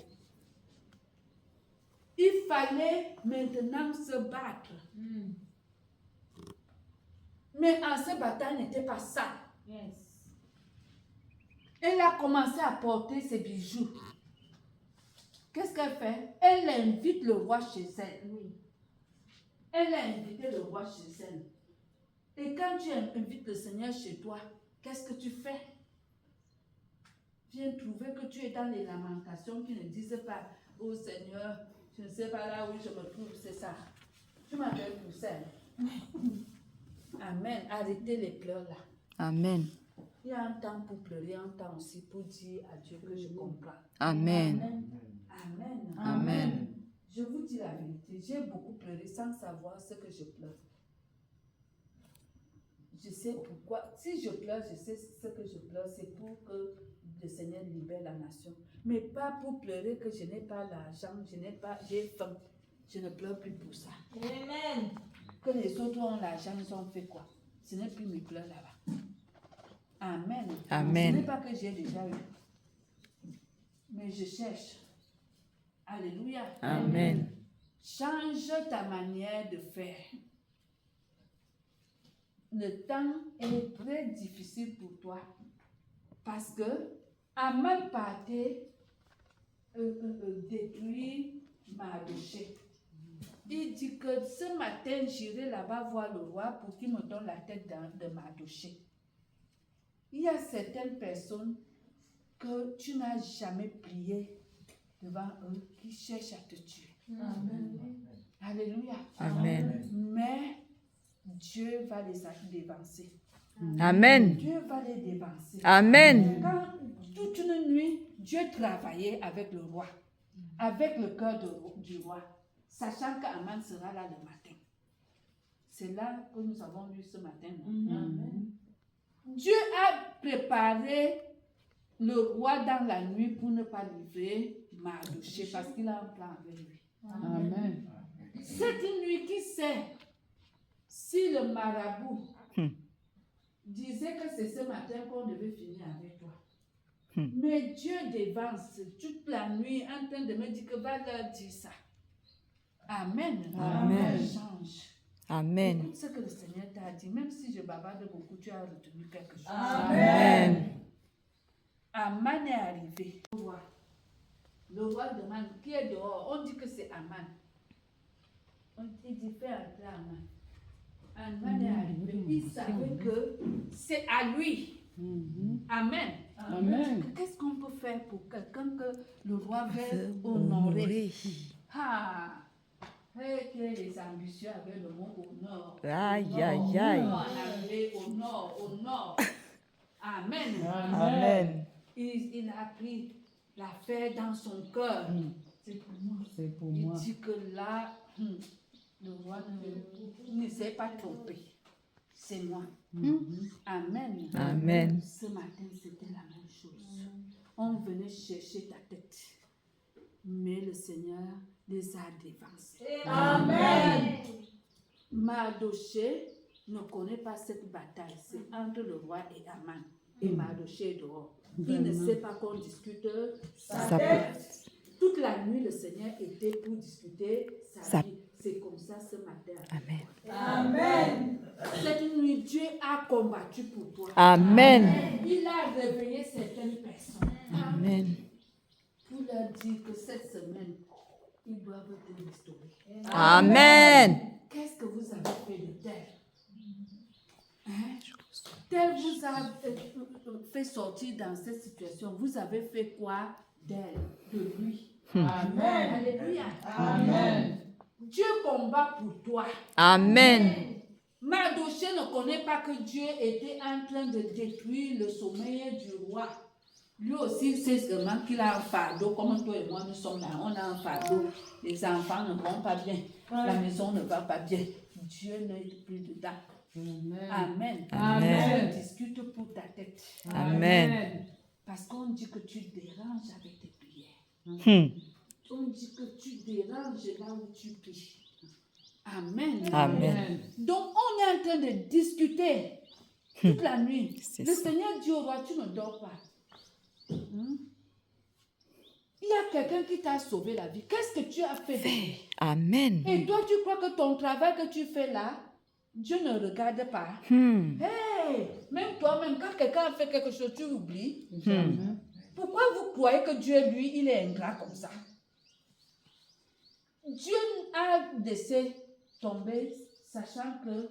Il fallait maintenant se battre. Mais en se battant, elle n'était pas ça. Elle a commencé à porter ses bijoux. Qu'est-ce qu'elle fait? Elle invite le roi chez elle. Elle a invité le roi chez elle. Et quand tu invites le Seigneur chez toi, qu'est-ce que tu fais? Viens trouver que tu es dans les lamentations qui ne disent pas, oh Seigneur, je ne sais pas là où je me trouve, c'est ça. Tu m'appelles pour ça. Amen. Arrêtez les pleurs là. Amen. Il y a un temps pour pleurer, un temps aussi pour dire à Dieu que je comprends. Amen. Amen. Amen. Je vous dis la vérité, j'ai beaucoup pleuré sans savoir ce que je pleure. Je sais pourquoi. Si je pleure, je sais ce que je pleure, c'est pour que le Seigneur libère la nation. Mais pas pour pleurer que je n'ai pas l'argent, j'ai faim. Je ne pleure plus pour ça. Amen. Que les autres ont l'argent, ils ont fait quoi? Ce n'est plus mes pleurs là-bas. Amen. Amen. Ce n'est pas que j'ai déjà eu. Mais je cherche. Alléluia. Amen. Change ta manière de faire. Le temps est très difficile pour toi. Parce que Aman partait détruire Mardochée. Il dit que ce matin, j'irai là-bas voir le roi pour qu'il me donne la tête de Mardochée. Il y a certaines personnes que tu n'as jamais prié devant eux qui cherchent à te tuer. Amen. Alléluia. Amen. Mais Dieu va les dévancer. Amen. Dieu va les dévancer. Amen. Quand toute une nuit, Dieu travaillait avec le roi, avec le cœur du roi, sachant qu'Aman sera là le matin. C'est là que nous avons lu ce matin. Amen. Dieu a préparé le roi dans la nuit pour ne pas livrer Mardochée parce qu'il a un plan avec lui. Amen. Cette nuit, qui sait si le marabout disait que c'est ce matin qu'on devait finir avec toi. Mais Dieu dévance toute la nuit en train de me dire que va leur dire ça. Amen. Amen. Change. Amen. Écoute ce que le Seigneur t'a dit. Même si je bavarde beaucoup, tu as retenu quelque chose. Amen. Aman est arrivé. Le roi demande qui est dehors. On dit que c'est Aman. Il dit fais entrer Aman. Aman est arrivé. Il savait que c'est à lui. Amen. Amen. Qu'est-ce qu'on peut faire pour quelqu'un que le roi veut honorer? Ah, hey, que les ambitieux avaient le mot honneur. Aïe, aïe, aïe. On avait honneur. Amen. Amen. Il a pris l'affaire dans son cœur. C'est pour moi. C'est pour Il moi. dit que là, le roi ne s'est pas trompé. C'est moi. Amen. Amen. Ce matin, c'était la même chose. On venait chercher ta tête. Mais le Seigneur les a dévancés. Amen. Mardoché ne connaît pas cette bataille. C'est entre le roi et Aman. Et Mardoché est dehors. Il ne sait pas qu'on discute sa tête. Toute la nuit, le Seigneur était pour discuter sa vie. C'est comme ça ce matin. Amen. Amen. Cette nuit, Dieu a combattu pour toi. Amen. Il a réveillé certaines personnes Amen. pour leur dire que cette semaine, ils doivent te restaurer. Amen. Qu'est-ce que vous avez fait de tel? Hein? Tel vous a fait sortir dans cette situation. Vous avez fait quoi d'elle, de lui? Amen. Alléluia. Amen. Dieu combat pour toi. Amen. Mardoché ne connaît pas que Dieu était en train de détruire le sommeil du roi. Lui aussi, c'est seulement qu'il a un fardeau, comme toi et moi, nous sommes là, on a un fardeau. Les enfants ne vont pas bien, la maison ne va pas bien. Dieu n'est plus dedans. Amen. Amen. On discute pour ta tête. Amen. Parce qu'on dit que tu déranges avec tes prières. On dit que tu déranges là où tu pries. Amen. Amen. Donc, on est en train de discuter toute la nuit. C'est Le ça. Seigneur dit au roi, tu ne dors pas. Il y a quelqu'un qui t'a sauvé la vie. Qu'est-ce que tu as fait? Amen. Et toi, tu crois que ton travail que tu fais là, Dieu ne regarde pas. Hey, même toi-même, quand quelqu'un a fait quelque chose, tu oublies. Pourquoi vous croyez que Dieu, lui, il est ingrat comme ça? Dieu a laissé tomber, sachant que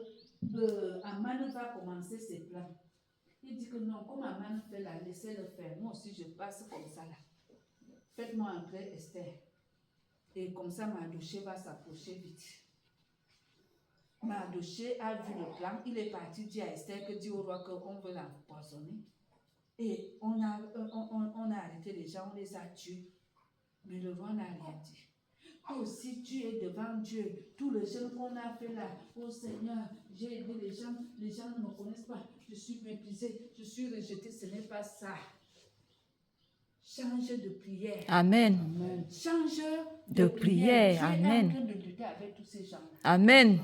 Aman va commencer ses plans. Il dit que non, comme Aman fait là, laissez-le faire. Moi aussi, je passe comme ça là. Faites-moi entrer Esther. Et comme ça, Mardoché va s'approcher vite. Mardoché a vu le plan. Il est parti dire à Esther que dit au roi qu'on veut l'empoisonner. Et on a arrêté les gens, on les a tués. Mais le roi n'a rien dit. Toi aussi, tu es devant Dieu. Tout le jeûne qu'on a fait là, oh Seigneur, j'ai aidé les gens ne me connaissent pas. Je suis méprisé, je suis rejeté. Ce n'est pas ça. Change de prière. Amen. Change De prière. Amen. Tu es en train de lutter avec tous ces gens. Amen.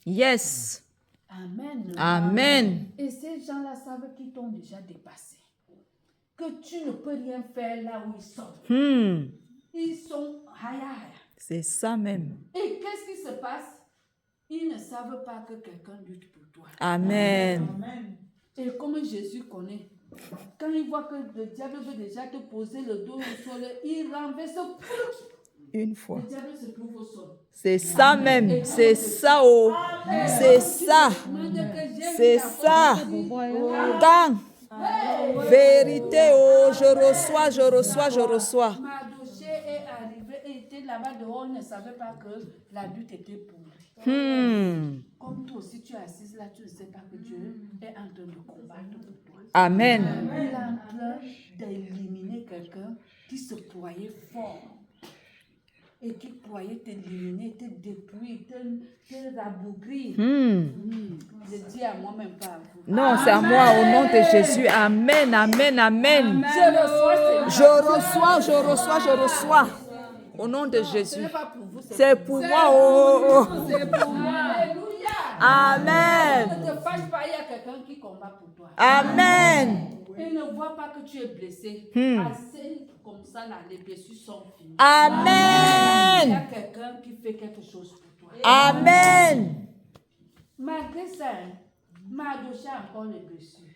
Yes. Amen. Amen. Et ces gens-là savent qu'ils t'ont déjà dépassé. Que tu ne peux rien faire là où ils sont. Ils sont haya. C'est ça même. Et qu'est-ce qui se passe? Ils ne savent pas que quelqu'un lutte pour toi. Amen. Et comme Jésus connaît, quand il voit que le diable veut déjà te poser le dos au sol, il renverse. Une fois. Le diable se trouve au sol. C'est ça même. C'est ça. Oh. C'est ça. C'est ça. Gang. Vérité. Oh, je reçois. Mardoché est arrivé et était là-bas dehors, il ne savait pas que la lutte était pour lui. Comme toi aussi, tu es assise là, tu ne sais pas que Dieu est en train de combattre pour toi. Amen. Il est en train d'éliminer quelqu'un qui se croyait fort et qui croyait t'éliminer, te détruire, te rabougrir. Je dis à moi-même, pas à vous. Non, c'est à moi au nom de Jésus. Amen, amen, amen. Je reçois. Au nom de Ce Jésus. n'est pas pour vous, C'est pour moi. Oh. c'est pour moi. Alléluia. Amen. Ne te fâche pas, il y a quelqu'un qui combat pour toi. Amen. Il ne voit pas que tu es blessé. Assez comme ça, là, les blessures sont finies. Amen. Il y a quelqu'un qui fait quelque chose pour toi. Amen. Malgré ça, Mardoché a encore les blessures.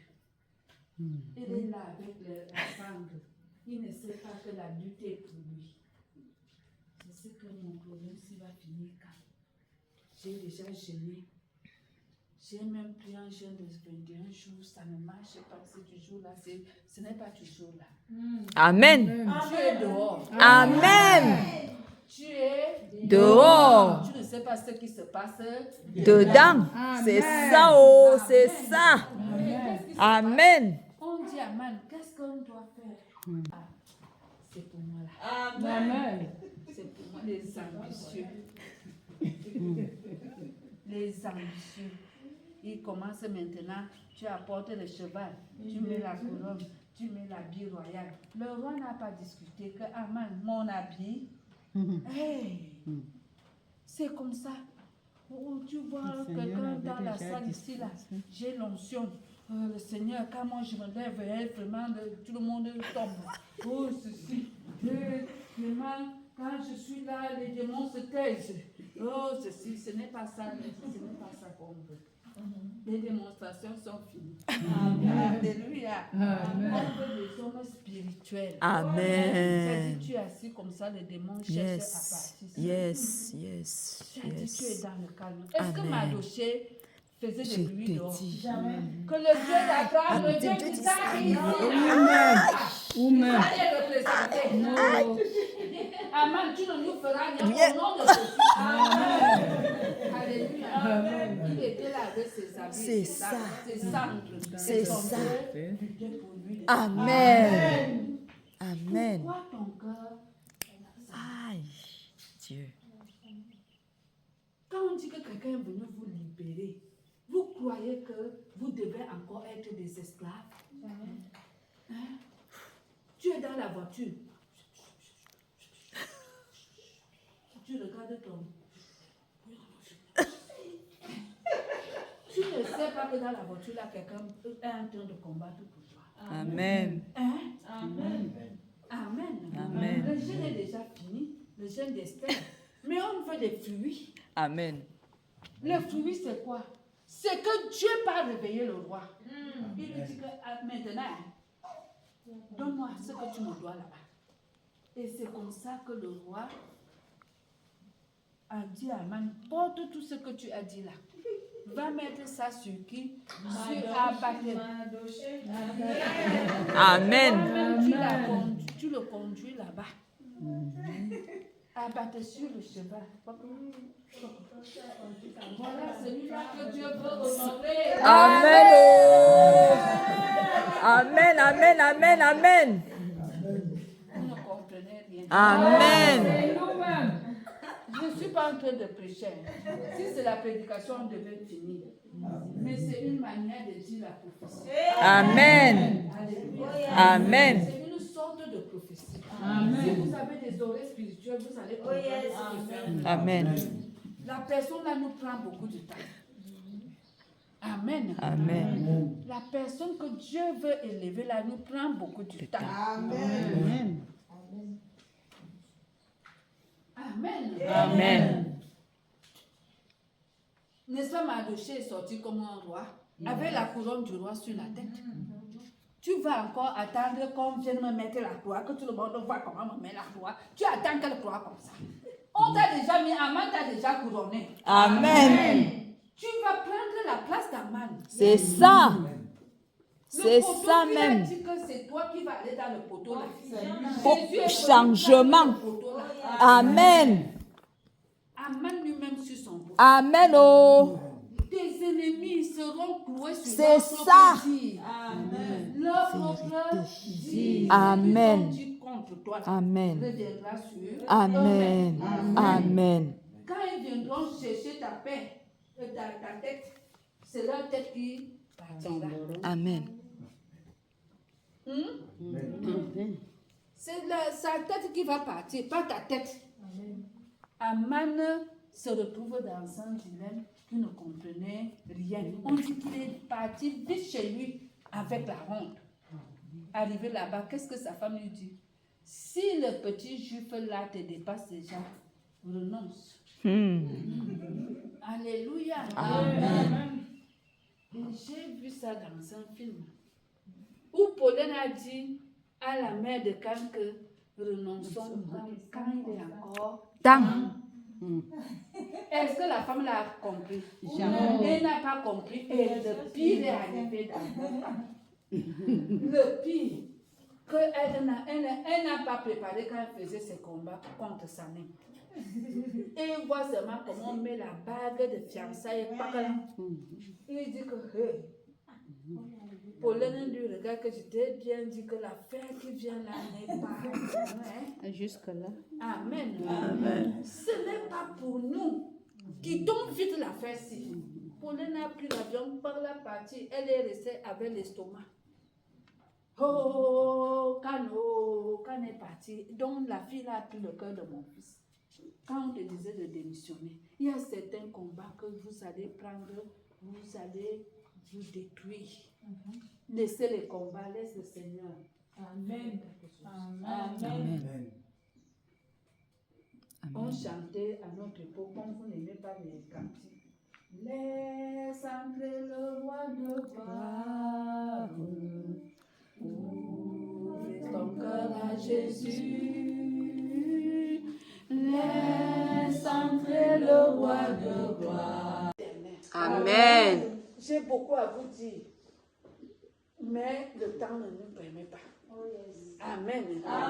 Il est là avec la sangle. Il ne sait pas que la lutte est pour lui. Je sais que mon problème s'il va finir quand. J'ai déjà jeûné. J'ai même pris un jeûne de 21 jours, ça ne marche pas. C'est toujours là, ce n'est pas toujours là. Amen. Tu es dehors. Amen. Tu es Dehors. Tu ne sais pas ce qui se passe Dedans. C'est ça, oh, c'est ça. Amen. On dit Amen, qu'est-ce qu'on doit faire? Ah, c'est pour moi là. Amen. C'est pour moi les ambitieux. Les ambitieux. Ils commencent maintenant, tu apportes le cheval, tu mets la couronne, tu mets l'habit royal. Le roi n'a pas discuté que Amen, mon habit. Hey, c'est comme ça. Oh, tu vois quelqu'un dans la salle ici, là, j'ai l'onction. Le Seigneur, quand moi je me lève, vraiment, tout le monde tombe. Oh, ceci. Vraiment, quand je suis là, les démons se taisent. Oh, ceci, ce n'est pas ça, ce n'est pas ça qu'on veut. Les démonstrations sont finies. Alléluia. On veut des hommes spirituels. Amen. C'est-à-dire, tu es assis comme ça, les démons cherchent à partir. Yes. C'est-à-dire, tu es dans le calme. Est-ce que Mardoché faisait Je des bruits te dehors? dis. Que le Dieu d'Abraham, le Dieu d'Isaac, Ou même. allez représenter. Amen, tu ne nous feras rien au nom de Jésus. Amen. Alléluia. Il était là avec ses habits, C'est ça. ses cendres. C'est son ça. Dieu luttait pour lui. Amen. Amen. Pourquoi ton cœur? Aïe. Dieu. Quand on dit que quelqu'un est venu vous libérer, vous croyez que vous devez encore être des esclaves? Hein? Tu es dans la voiture. Tu regardes ton... Tu ne sais pas que dans la voiture, là, quelqu'un est en train de combattre pour toi. Amen. Hein? Amen. Amen. Amen. Le jeûne est déjà fini, le jeûne d'Esther. Mais on veut des fruits. Amen. Le fruit, c'est quoi? C'est que Dieu va réveiller le roi. Il lui dit que maintenant, donne-moi ce que tu me dois là-bas. Et c'est comme ça que le roi a dit à Aman, porte tout ce que tu as dit là. Va mettre ça sur qui? Sur Abatel. Amen. Tu le conduis là-bas. Abattre sur le cheval. Voilà celui-là que Dieu veut honorer. Amen. Amen. Amen. Amen. Amen. Vous ne comprenez rien. Amen. Je ne suis pas en train de prêcher. Si c'est la prédication, on devait finir. Mais c'est une manière de dire la prophétie. Amen. Alléluia. Amen. C'est une sorte de prophétie. Si vous avez des oreilles spirituelles, vous allez comprendre ce que faire. Amen. La personne là nous prend beaucoup de temps. Amen. Amen. La personne que Dieu veut élever là nous prend beaucoup de temps. Amen. Amen. Amen. N'est-ce pas, Mardoché est sorti comme un roi, avec la couronne du roi sur la tête. Tu vas encore attendre qu'on vienne me mettre la croix, que tout le monde voit comment me met la croix. Tu attends quelle croix comme ça? On t'a déjà mis, Aman t'a déjà couronné. Amen. Tu vas prendre la place d'Aman. C'est ça. C'est Le poteau, ça il a même. dit que c'est toi qui vas aller dans le poteau là. Pour Jésus est venu changement. dans le poteau là. Amen. Aman lui-même sur son poteau. Amen. Oh. Tes ennemis seront cloués sur C'est leur ça. propre dire. Leur propre dire. Amen. Ils vont dire contre toi. Amen. Reviendra sur Amen. eux-mêmes. Amen. Quand ils viendront chercher ta paix, ta tête, c'est leur tête qui partira. Amen. C'est sa tête qui va partir, pas ta tête. Aman se retrouve dans un dilemme qui ne comprenait rien. On dit qu'il est parti vite chez lui avec la honte. Arrivé là-bas, qu'est-ce que sa femme lui dit? Si le petit juif là te dépasse déjà, renonce. Alléluia. Amen. Et j'ai vu ça dans un film où Pauline a dit à la mère de Cannes que renonçons quand il est encore Temps. Est-ce que la femme l'a compris? Jamais. Elle n'a pas compris. Et le pire est arrivé dans le pire, qu'elle n'a pas préparé quand elle faisait ses combats contre sa mère. Et il voit seulement comment on met la bague de fiançailles. Il dit que, hey, Pauline lui regarde que je t'ai bien dit que l'affaire qui vient là n'est pas. Hein? Jusque-là. Amen. Amen. Ce n'est pas pour nous. Quittons vite l'affaire-ci. Pauline a pris l'avion par la partie. Elle est restée avec l'estomac. Oh, quand elle est partie, donc la fille a pris le cœur de mon fils. Quand on te disait de démissionner, il y a certains combats que vous allez prendre, vous allez vous détruire. Laissez les combats, laisse le Seigneur. Amen. Amen. Amen. On chantait à notre époque, comme vous n'aimez pas les cantiques. Laisse entrer le roi de gloire. Ouvre ton cœur à Jésus. Laisse entrer le roi de gloire. Amen. J'ai beaucoup à vous dire, mais le temps ne nous permet pas. Amen.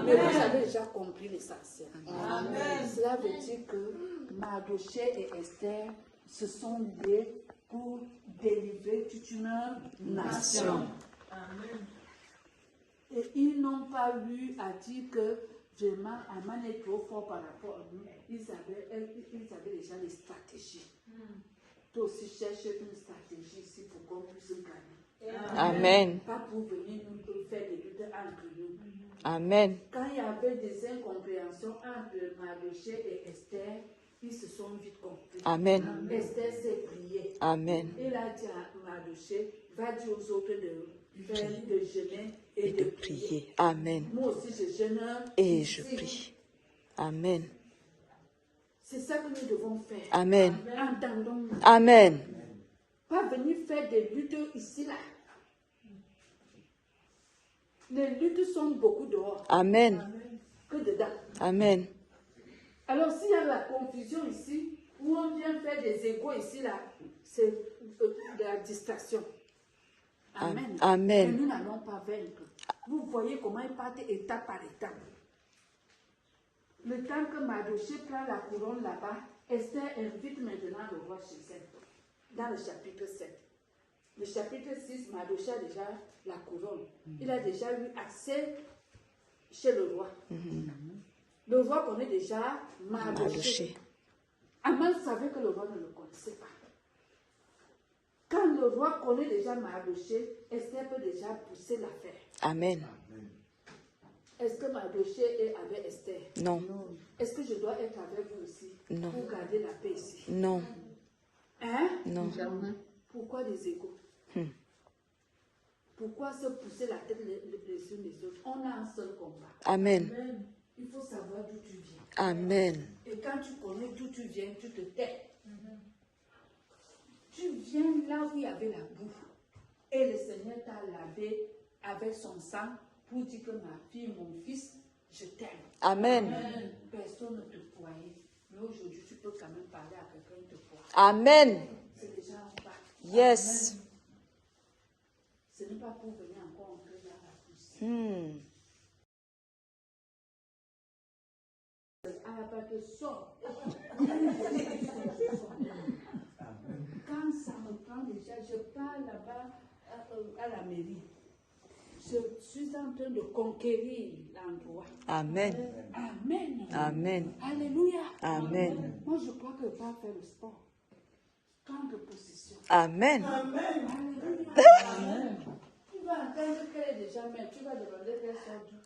Mais vous avez déjà compris l'essentiel. Cela veut dire que Mardochée et Esther se sont liés pour délivrer toute une nation. Et ils n'ont pas eu à dire que vraiment Aman est trop fort par rapport à nous. Ils avaient déjà les stratégies. Toi aussi cherche une stratégie ici pour qu'on puisse gagner. Amen. Pas pour venir nous faire des luttes entre nous. Amen. Quand il y avait des incompréhensions entre Mardochée et Esther, ils se sont vite compris. Amen. Esther s'est priée. Amen. Il a dit à Mardochée, va dire aux autres de faire, de jeûner et de prier. Amen. Moi aussi je jeûne Et je prie. Amen. C'est ça que nous devons faire. Amen. Entendons-nous. Amen. Pas venir faire des luttes ici là. Les luttes sont beaucoup dehors Amen. que dedans. Amen. Alors s'il y a la confusion ici, où on vient faire des égos ici là, c'est de la distraction. Amen. Amen. Et nous n'allons pas vaincre. Vous voyez comment il part étape par étape. Le temps que Mardochée prend la couronne là-bas, Esther invite maintenant le roi chez elle. Dans le chapitre 7. Le chapitre 6, Mardochée a déjà la couronne. Il a déjà eu accès chez le roi. Le roi connaît déjà Mardochée. Aman savait que le roi ne le connaissait pas. Quand le roi connaît déjà Mardochée, Esther peut déjà pousser l'affaire. Amen. Est-ce que Mardochée est avec Esther? Non. Est-ce que je dois être avec vous aussi? Non. Pour garder la paix ici? Non. Hein? Non. Pourquoi des égos? Pourquoi se pousser la tête les unes les autres? On a un seul combat. Amen. Il faut savoir d'où tu viens. Amen. Et quand tu connais d'où tu viens, tu te tais. Tu viens là où il y avait la boue. Et le Seigneur t'a lavé avec son sang pour dire que ma fille, mon fils, je t'aime. Amen. Personne ne te croyait. Mais aujourd'hui, tu peux quand même parler à quelqu'un qui te croit. Amen. C'est déjà un pas. Yes. Ce n'est pas pour venir encore entrer dans la pousse. À la part de sort. Quand ça me prend déjà, je pars là-bas à la mairie. Je suis en train de conquérir l'endroit. Amen. Amen. Amen. Alléluia. Amen. Moi, je crois que je vais faire le sport. Prendre position. Amen. Alléluia. Tu vas entendre qu'elle est déjà mère. Tu vas demander qu'elle soit d'où.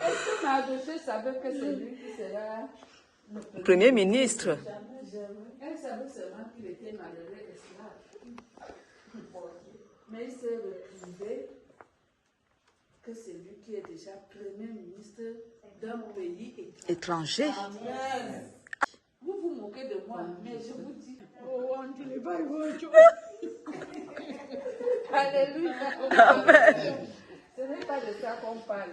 Est-ce que Mardochée savait que c'est lui qui sera le Premier ministre. Elle savait seulement qu'il était malheureux esclave. Mais il s'est retrouvé que c'est lui qui est déjà premier ministre d'un pays Étranger. Amen. Vous vous moquez de moi, mais je vous dis. Alléluia. Amen. Ce n'est pas de ça qu'on parle.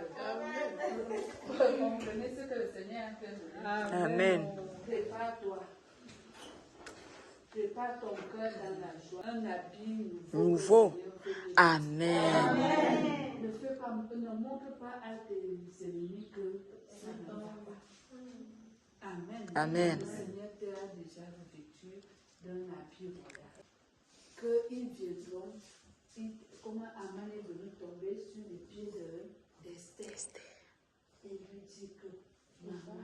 Vous comprenez ce que le Seigneur est en train de dire. Amen. Prépare-toi. Prépare ton cœur dans la joie. Un habit Nouveau. Amen. Ne fais pas, ne montre pas à tes ennemis que ça ne va pas. Amen. Amen. Le Seigneur t'a déjà revêtu d'un habit royal. Qu'ils viendront, comment Aman est venu tomber sur les pieds d'Esther. Et lui dit que, maman,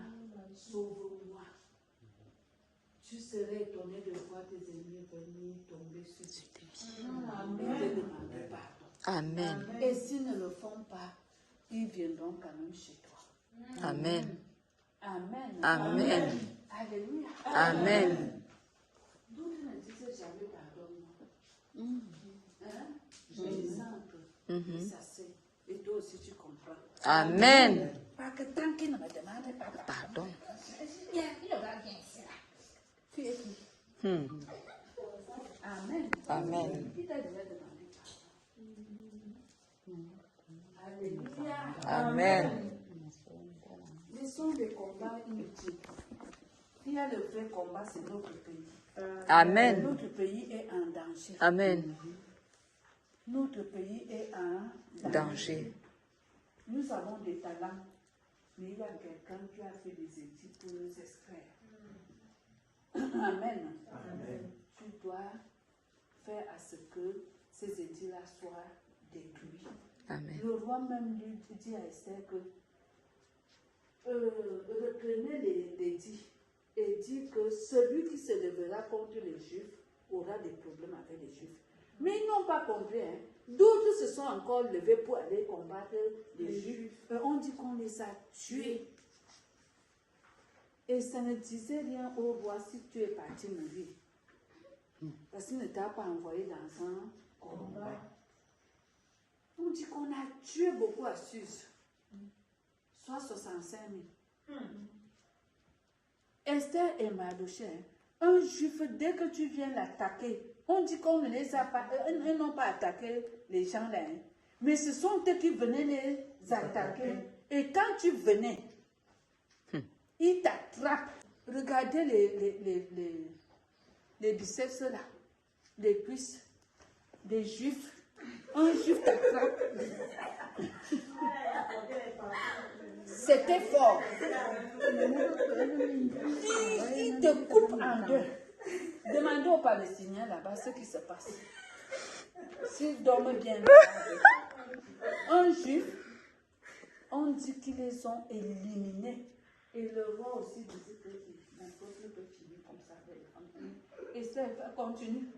sauve-moi. Tu serais étonné de voir tes ennemis venir tomber sur tes pieds. Et te demander pardon. Amen. Et s'ils ne le font pas, ils viendront quand même chez toi. Amen. Amen. Amen. Alléluia. Amen. D'où tu me disais jamais pardonne-moi. Exemple. Et ça c'est. Et toi aussi tu comprends. Amen. Parce que tant qu'il ne me demande pas Pardon. il aura bien ça. Tu es qui? Amen. Amen. Il t'a déjà demandé pardon. Alléluia. Amen. Laissons les combats inutiles. Il y a le vrai combat, c'est notre pays. Amen. Notre pays est en danger. Amen. Notre pays est en Danger. Nous avons des talents, mais il y a quelqu'un qui a fait des études pour nous extraire. Amen. Amen. Tu dois faire à ce que ces études-là soient détruites. Amen. Le roi même lui dit à Esther que reprenez les dits et dit que celui qui se lèvera contre les Juifs aura des problèmes avec les Juifs. Mais ils n'ont pas compris. Hein. D'autres se sont encore levés pour aller combattre les Juifs. On dit qu'on les a tués. Et ça ne disait rien au roi si tu es parti mourir. Parce qu'il ne t'a pas envoyé dans un combat. On dit qu'on a tué beaucoup à Suse. Soit 65 000. Esther et Mardochée, un juif, dès que tu viens l'attaquer, on dit qu'on ne les a pas, ils n'ont pas attaqué les gens là. Hein. Mais ce sont eux qui venaient les attaquer. Et quand tu venais, ils t'attrapent. Regardez les biceps là, les cuisses des juifs. Un juif t'attrape. C'était fort. Il te coupe en deux. Demandez aux Palestiniens là-bas ce qui se passe. S'ils dorment bien. Un juif, on dit qu'ils les ont éliminés. Et le roi aussi disait que n'importe peut finir comme ça. Et ça continue.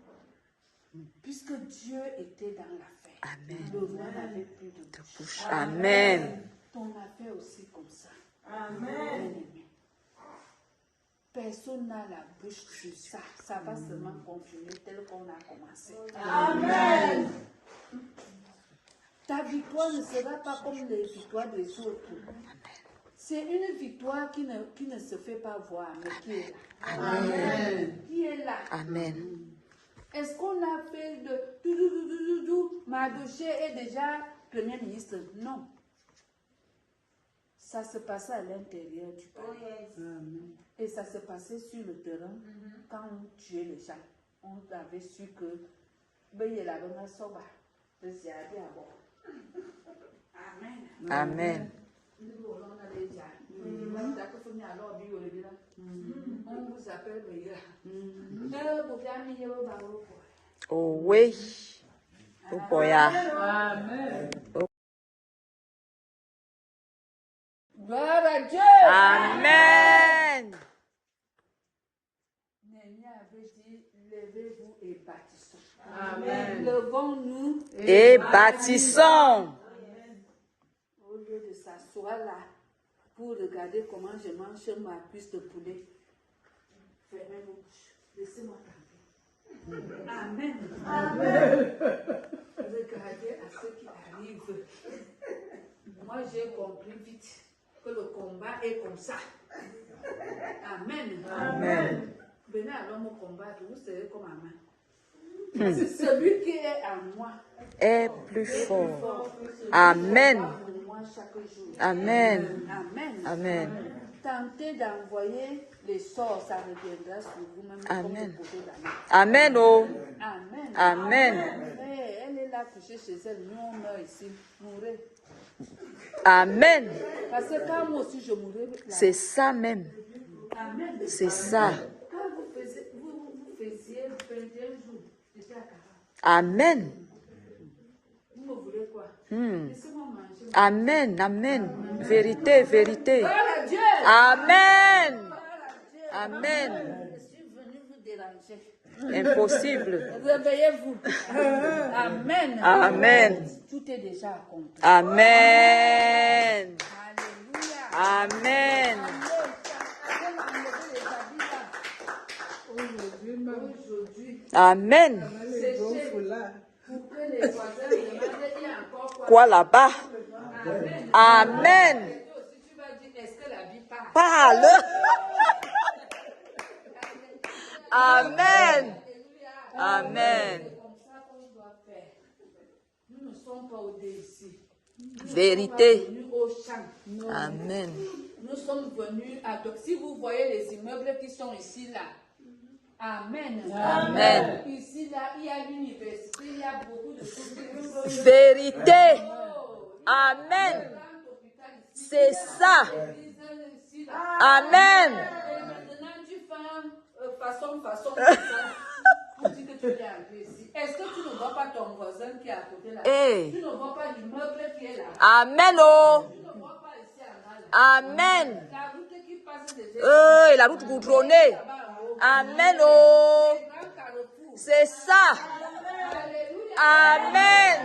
Puisque Dieu était dans l'affaire. Amen. Le roi n'avait plus de bouche. Amen. Ton affaire aussi comme ça. Amen. Personne n'a la bouche sur ça. Ça va seulement continuer tel qu'on a commencé. Amen. Ta victoire ne sera pas comme les victoires des autres. C'est une victoire qui ne se fait pas voir, mais qui est là. Amen. Qui est là. Amen. Est-ce qu'on a fait de Mardochée est déjà Premier ministre? Non. Ça se passait à l'intérieur du palais. Et ça se passait sur le terrain quand on tuait les gens. On avait su que Amen. Amen. On vous appelle Oh oui. Oh boya. Amen. Gloire à Dieu. Amen. Néhémie avait dit, levez-vous et bâtissons. Amen. Levons-nous Et bâtissons. au lieu de s'asseoir là pour regarder comment je mange ma cuisse de poulet. Fermez vos bouches. Laissez-moi tranquille. Amen. Amen. Regardez à ce qui arrive. Moi, j'ai compris vite que le combat est comme ça. Amen. Amen. Venez alors me combattre, vous serez comme Aman. C'est celui qui est en moi est plus fort. Amen. Pour moi chaque jour. Amen. Amen. Amen. Tentez d'envoyer les sorts, ça reviendra sur vous-même. Amen. Comme vous posez la main. Amen. Oh. Amen. Amen. Elle est là couchée chez elle. Nous, on meurt ici. Mourrez. Amen. Parce que quand moi aussi je mourrai. C'est ça même. Amen. C'est ça. Quand vous faisiez 21 jours, j'étais à 40. Amen. Vous me voulez quoi? Hmm. Laissez-moi manger. Amen. Amen. Vérité, vérité. Gloire à Dieu. Amen. Gloire à Dieu. Amen. Je suis venu vous déranger. Impossible. Réveillez-vous. Amen. Amen. Tout est déjà accompli. Amen. Alléluia. Amen. Aujourd'hui, Amen. c'est pour que les voisins demandent il y a encore quoi. Quoi là-bas? Amen. Amen. Et toi aussi, tu vas dire, est-ce que la vie part? Parle. Amen. Amen. C'est comme ça qu'on doit faire. Nous ne sommes pas au dé ici. Vérité. Nous sommes venus au champ. Amen. Nous sommes venus à... Donc, si vous voyez les immeubles qui sont ici, là, Amen. Amen. Ici, là, il y a l'université, il y a beaucoup de choses. Vérité. Amen. C'est ça. Amen. Et maintenant, tu fais façon, comme ça. Tu dis que tu es arrivé ici. Est-ce que tu ne vois pas ton voisin qui est à côté là? Hey. Tu ne vois pas l'immeuble qui est là? Amen. Oh. Tu ne vois pas ici en bas là? Amen. La route qui passe des La route goudronnée. Amen. Oh. C'est ça. Alléluia. Amen.